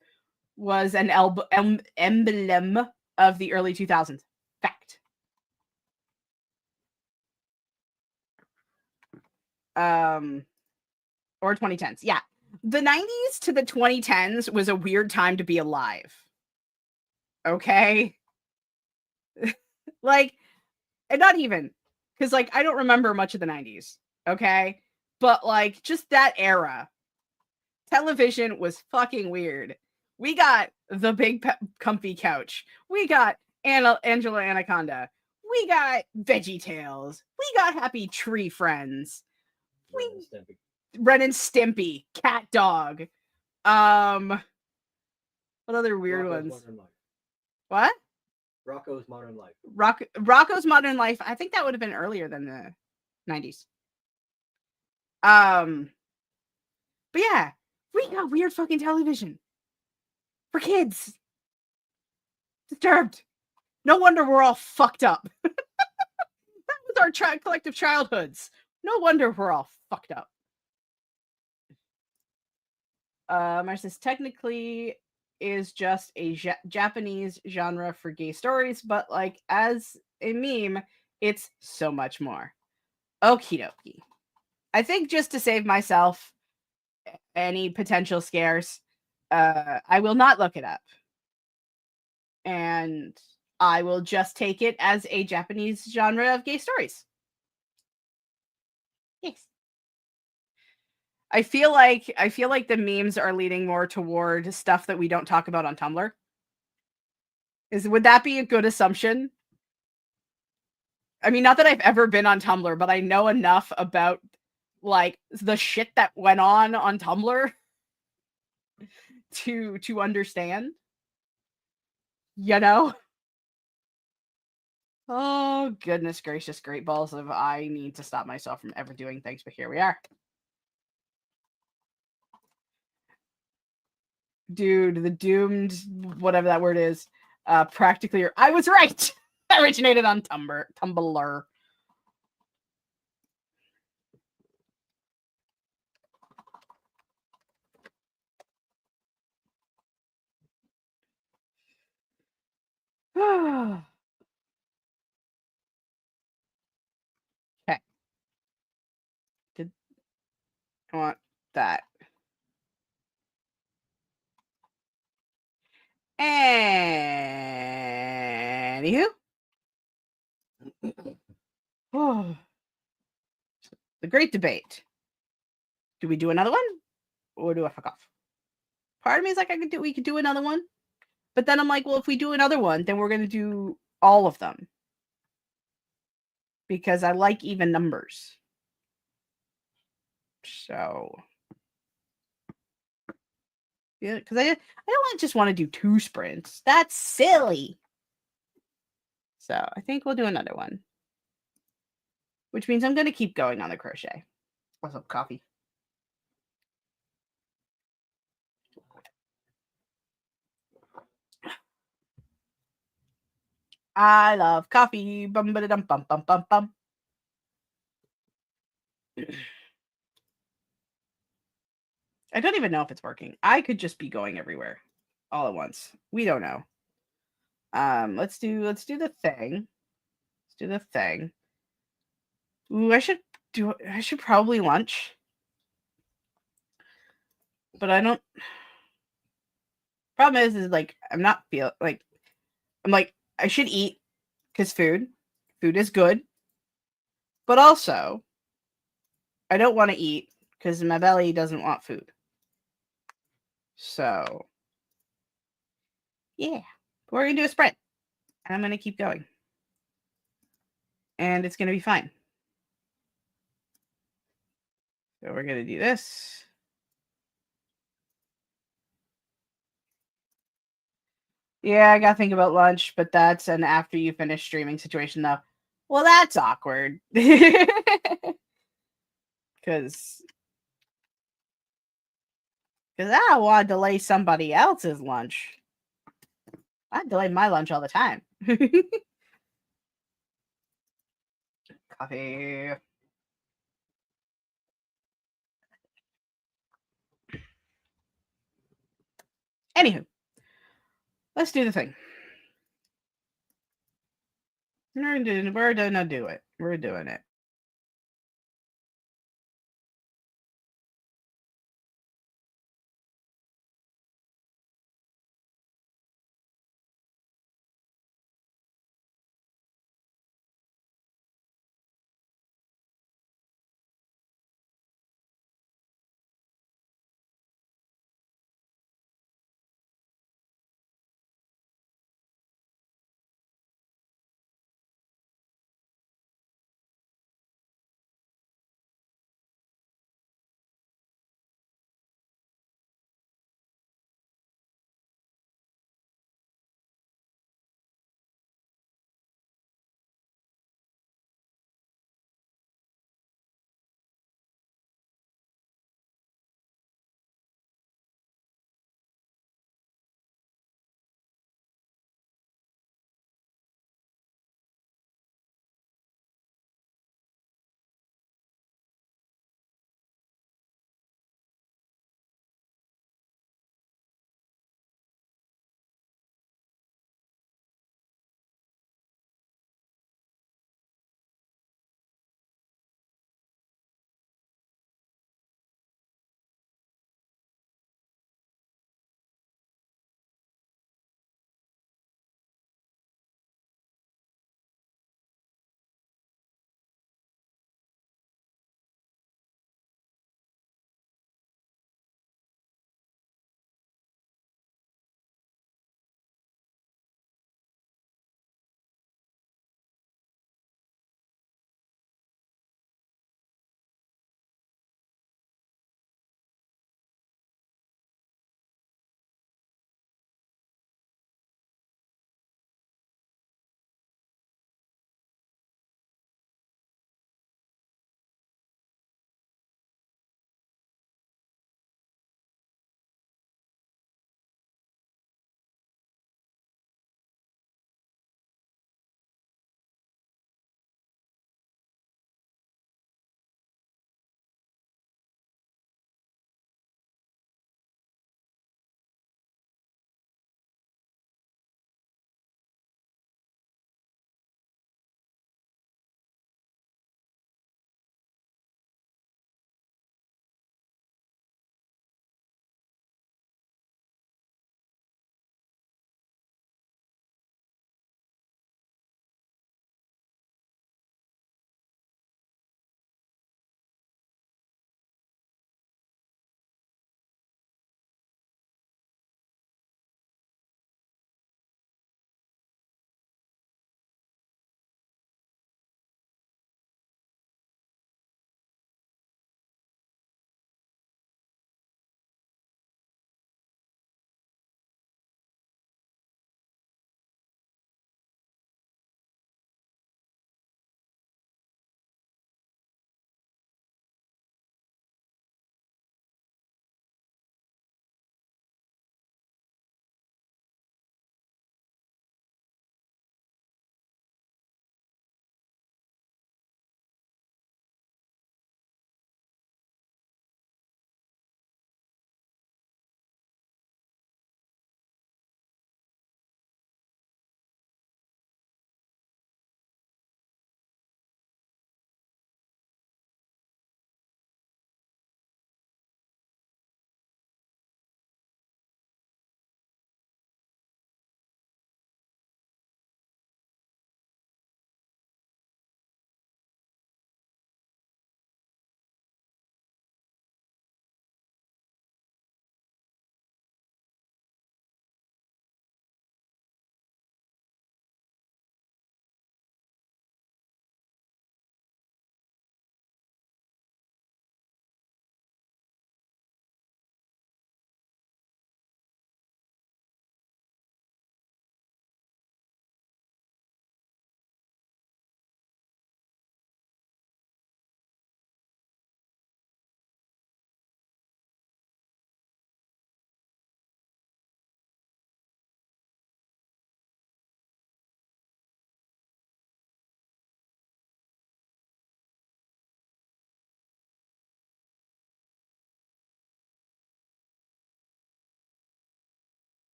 was an emblem of the early 2000s. Fact. Or 2010s. Yeah. The 90s to the 2010s was a weird time to be alive. Okay? Like, and not even, because, like, I don't remember much of the 90s. Okay? But, like, just that era. Television was fucking weird. We got the big comfy couch. We got Angela Anaconda. We got VeggieTales. We got Happy Tree Friends. Ren and Stimpy, Cat Dog. What other weird ones? What? Rocko's Modern Life. Rocko's Modern Life. I think that would have been earlier than the 90s. But yeah, we got weird fucking television for kids. Disturbed. No wonder we're all fucked up. That was our collective childhoods. No wonder we're all fucked up. Mars says technically is just a Japanese genre for gay stories, but like as a meme, it's so much more. Okie dokie. I think just to save myself any potential scares, I will not look it up. And I will just take it as a Japanese genre of gay stories. Yes. I feel like the memes are leading more toward stuff that we don't talk about on Tumblr. Would that be a good assumption? I mean, not that I've ever been on Tumblr, but I know enough about like the shit that went on Tumblr to understand. You know? Oh, goodness gracious, great balls of I need to stop myself from ever doing things, but here we are. Dude, the doomed, whatever that word is, practically, I was right! Originated on Tumblr. Okay. I want that. Anywho. Oh. The great debate. Do we do another one? Or do I fuck off? Part of me is like, we could do another one. But then I'm like, well, if we do another one, then we're going to do all of them. Because I like even numbers. So. Yeah, because I don't just want to do 2 sprints. That's silly. So I think we'll do another one. Which means I'm going to keep going on the crochet. What's up, coffee? I love coffee. Bum ba dum bum bum bum bum. I don't even know if it's working. I could just be going everywhere all at once. We don't know. Let's do the thing. Let's do the thing. Ooh, I should probably lunch. But I don't. Problem is like I'm not feel like I'm like I should eat because food is good. But also, I don't want to eat because my belly doesn't want food. So, yeah. We're going to do a sprint. And I'm going to keep going. And it's going to be fine. So we're going to do this. Yeah, I got to think about lunch, but that's an after you finish streaming situation, though. Well, that's awkward. Because I don't want to delay somebody else's lunch. I delay my lunch all the time. Coffee. Anywho, let's do the thing. We're gonna do it. We're doing it.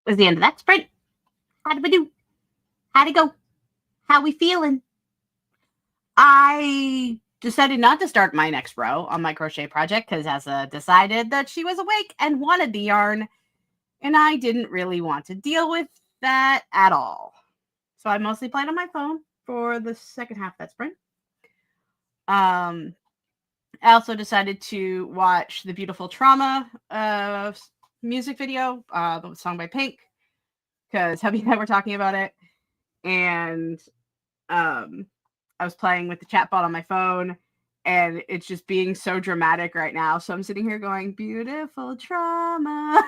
was the end of that sprint. How did we do? How'd it go? How we feeling? I decided not to start my next row on my crochet project because Asa decided that she was awake and wanted the yarn, and I didn't really want to deal with that at all. So I mostly played on my phone for the second half of that sprint. I also decided to watch the Beautiful Trauma music video, the song by Pink, because hubby and I were talking about it, and I was playing with the chatbot on my phone, and it's just being so dramatic right now. So I'm sitting here going, "Beautiful Trauma,"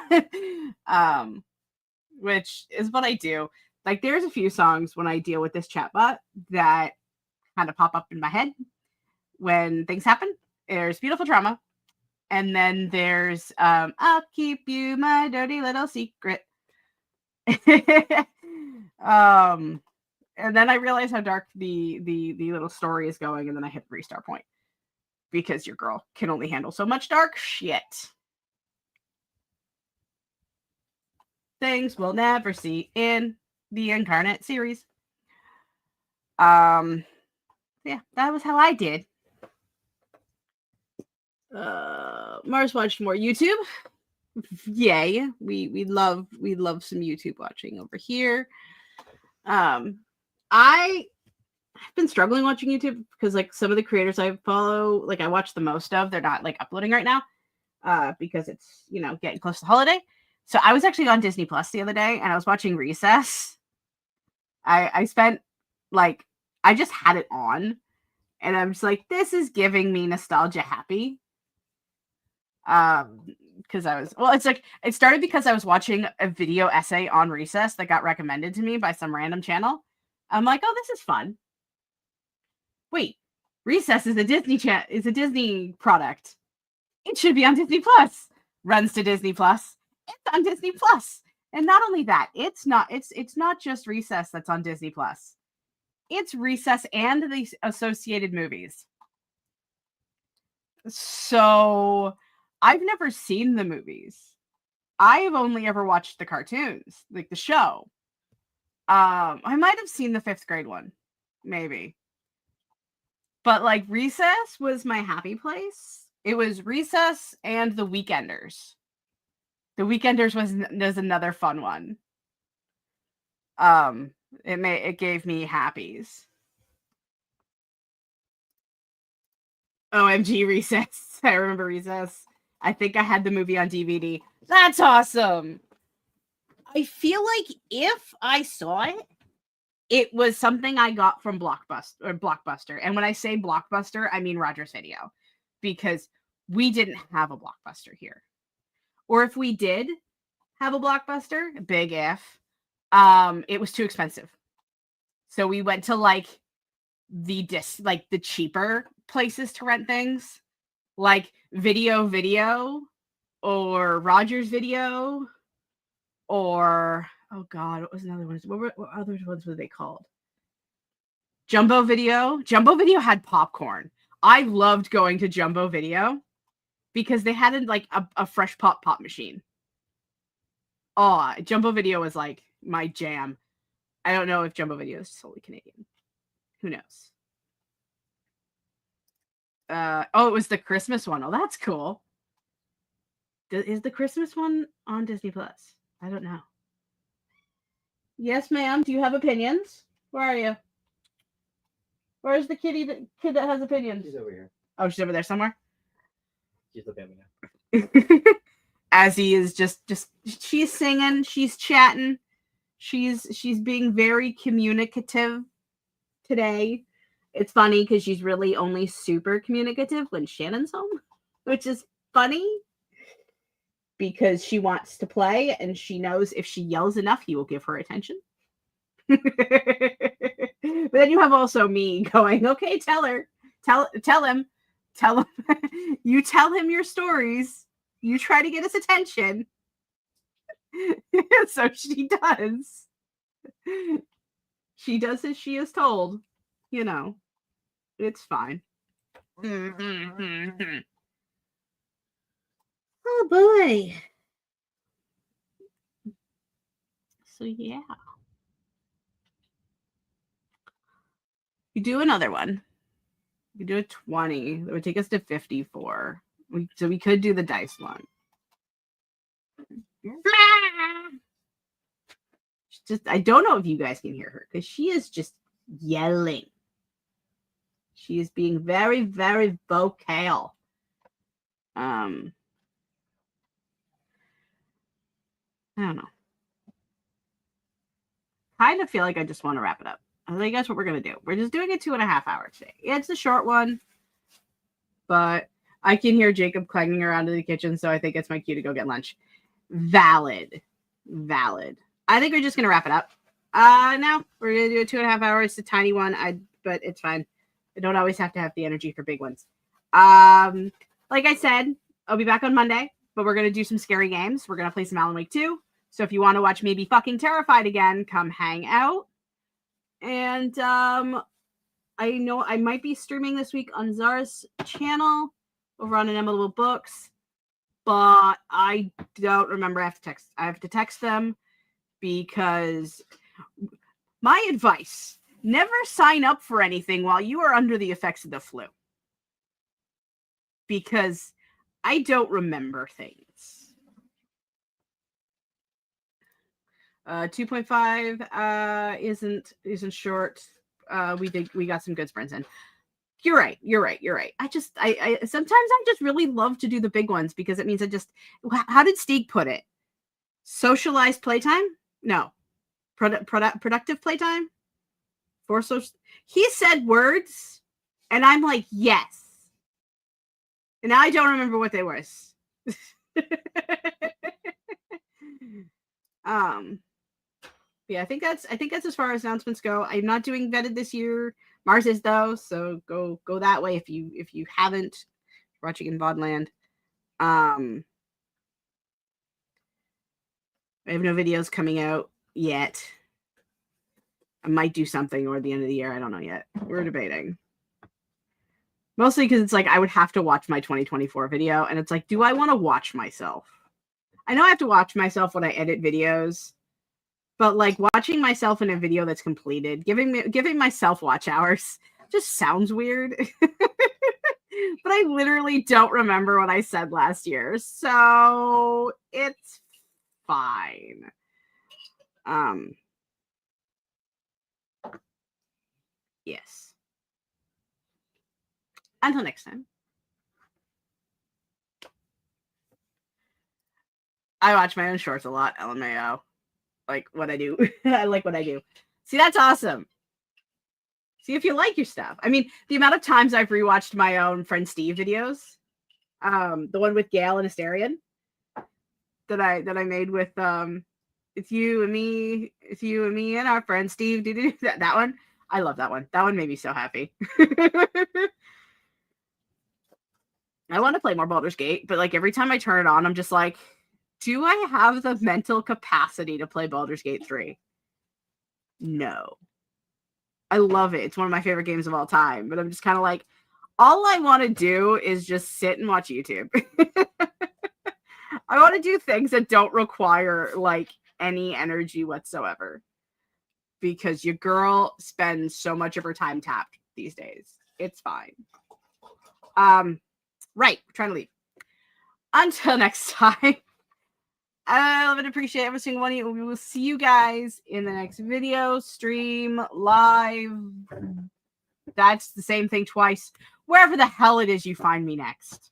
which is what I do. Like, there's a few songs when I deal with this chatbot that kind of pop up in my head when things happen. There's Beautiful Trauma, and then there's I'll Keep You My Dirty Little Secret. And then I realized how dark the little story is going, and then I hit the restart point because your girl can only handle so much dark shit. Things we'll never see in the Incarnate series. Yeah, that was how I did. Mars watched more YouTube. Yay. We love some YouTube watching over here. I've been struggling watching YouTube because, like, some of the creators I follow, like, I watch the most of, they're not, like, uploading right now because it's, you know, getting close to holiday. So I was actually on Disney Plus the other day, and I was watching Recess. I spent, like, I just had it on, and I'm just like, this is giving me nostalgia happy. Because it's like, it started because I was watching a video essay on Recess that got recommended to me by some random channel. I'm like, oh, this is fun. Wait, Recess is a Disney product. It should be on Disney Plus. Runs to Disney Plus. It's on Disney Plus. And not only that, it's not just Recess that's on Disney Plus. It's Recess and the associated movies. So I've never seen the movies. I've only ever watched the cartoons, like the show. I might have seen the 5th grade one, maybe. But, like, Recess was my happy place. It was Recess and The Weekenders. The Weekenders was another fun one. It gave me happies. OMG, Recess. I remember Recess. I think I had the movie on DVD. That's awesome. I feel like if I saw it, it was something I got from Blockbuster. And when I say Blockbuster, I mean Rogers Video, because we didn't have a Blockbuster here. Or if we did have a Blockbuster, big if, it was too expensive. So we went to, like, the cheaper places to rent things, like Video or Rogers Video, or, oh god, what was another one? What other ones were they called? Jumbo Video. Jumbo Video had popcorn. I loved going to Jumbo Video because they had a fresh pop machine. Oh, Jumbo Video was like my jam. I don't know if Jumbo Video is solely Canadian. Who knows? It was the Christmas one. Oh, that's cool. Is the Christmas one on Disney Plus? I don't know. Yes, ma'am. Do you have opinions? Where are you? Where's the kid that has opinions? She's over here. Oh, she's over there somewhere? She's looking at me now. Azzy is just she's singing, she's chatting, she's being very communicative today. It's funny because she's really only super communicative when Shannon's home, which is funny because she wants to play and she knows if she yells enough, he will give her attention. But then you have also me going, okay, tell him, you tell him your stories, you try to get his attention. So she does. She does as she is told. You know, it's fine. Oh boy. So yeah. You do another one. You do a 20. That would take us to 54. So we could do the dice one. Just I don't know if you guys can hear her because she is just yelling. She is being very, very vocal. I don't know. Kind of feel like I just want to wrap it up. I think that's what we're gonna do. We're just doing a 2.5 hour today. Yeah, it's a short one, but I can hear Jacob clanging around in the kitchen, so I think it's my cue to go get lunch. Valid. I think we're just gonna wrap it up. Now we're gonna do a 2.5 hours. It's a tiny one. But it's fine. I don't always have to have the energy for big ones. Like I said, I'll be back on Monday, but we're gonna do some scary games. We're gonna play some Alan Wake 2. So if you want to watch me be fucking terrified again, come hang out. And I know I might be streaming this week on Zara's channel over on Inimitable Books, but I don't remember. I have to text them because my advice: never sign up for anything while you are under the effects of the flu, because I don't remember things. 2.5 isn't short. We got some good sprints in. You're right. I sometimes I just really love to do the big ones because it means how did Steeg put it? Socialized playtime? No. Productive playtime? He said words and I'm like, yes. And now I don't remember what they were. Yeah, I think that's as far as announcements go. I'm not doing vetted this year. Mars is though, so go that way if you haven't watching in Vodland. I have no videos coming out yet. I might do something or at the end of the year. I don't know yet. We're debating. Mostly because it's like I would have to watch my 2024 video, and it's like, do I want to watch myself? I know I have to watch myself when I edit videos. But like watching myself in a video that's completed, giving myself watch hours just sounds weird. But I literally don't remember what I said last year. So it's fine. Yes. Until next time. I watch my own shorts a lot, LMAO. Like what I do. I like what I do. See, that's awesome. See if you like your stuff. I mean, the amount of times I've rewatched my own friend Steve videos, the one with Gail and Asterion that I made with it's you and me and our friend Steve. That one. I love that one. That one made me so happy. I want to play more Baldur's Gate, but like every time I turn it on, I'm just like, do I have the mental capacity to play Baldur's Gate 3? No. I love it. It's one of my favorite games of all time. But I'm just kind of like, all I want to do is just sit and watch YouTube. I want to do things that don't require like any energy whatsoever. Because your girl spends so much of her time tapped these days. It's fine. Right. We're trying to leave. Until next time. I love and appreciate every single one of you. We will see you guys in the next video, stream, live. That's the same thing twice. Wherever the hell it is you find me next.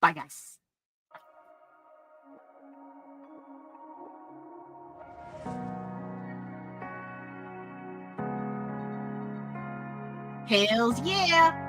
Bye, guys. Hells yeah.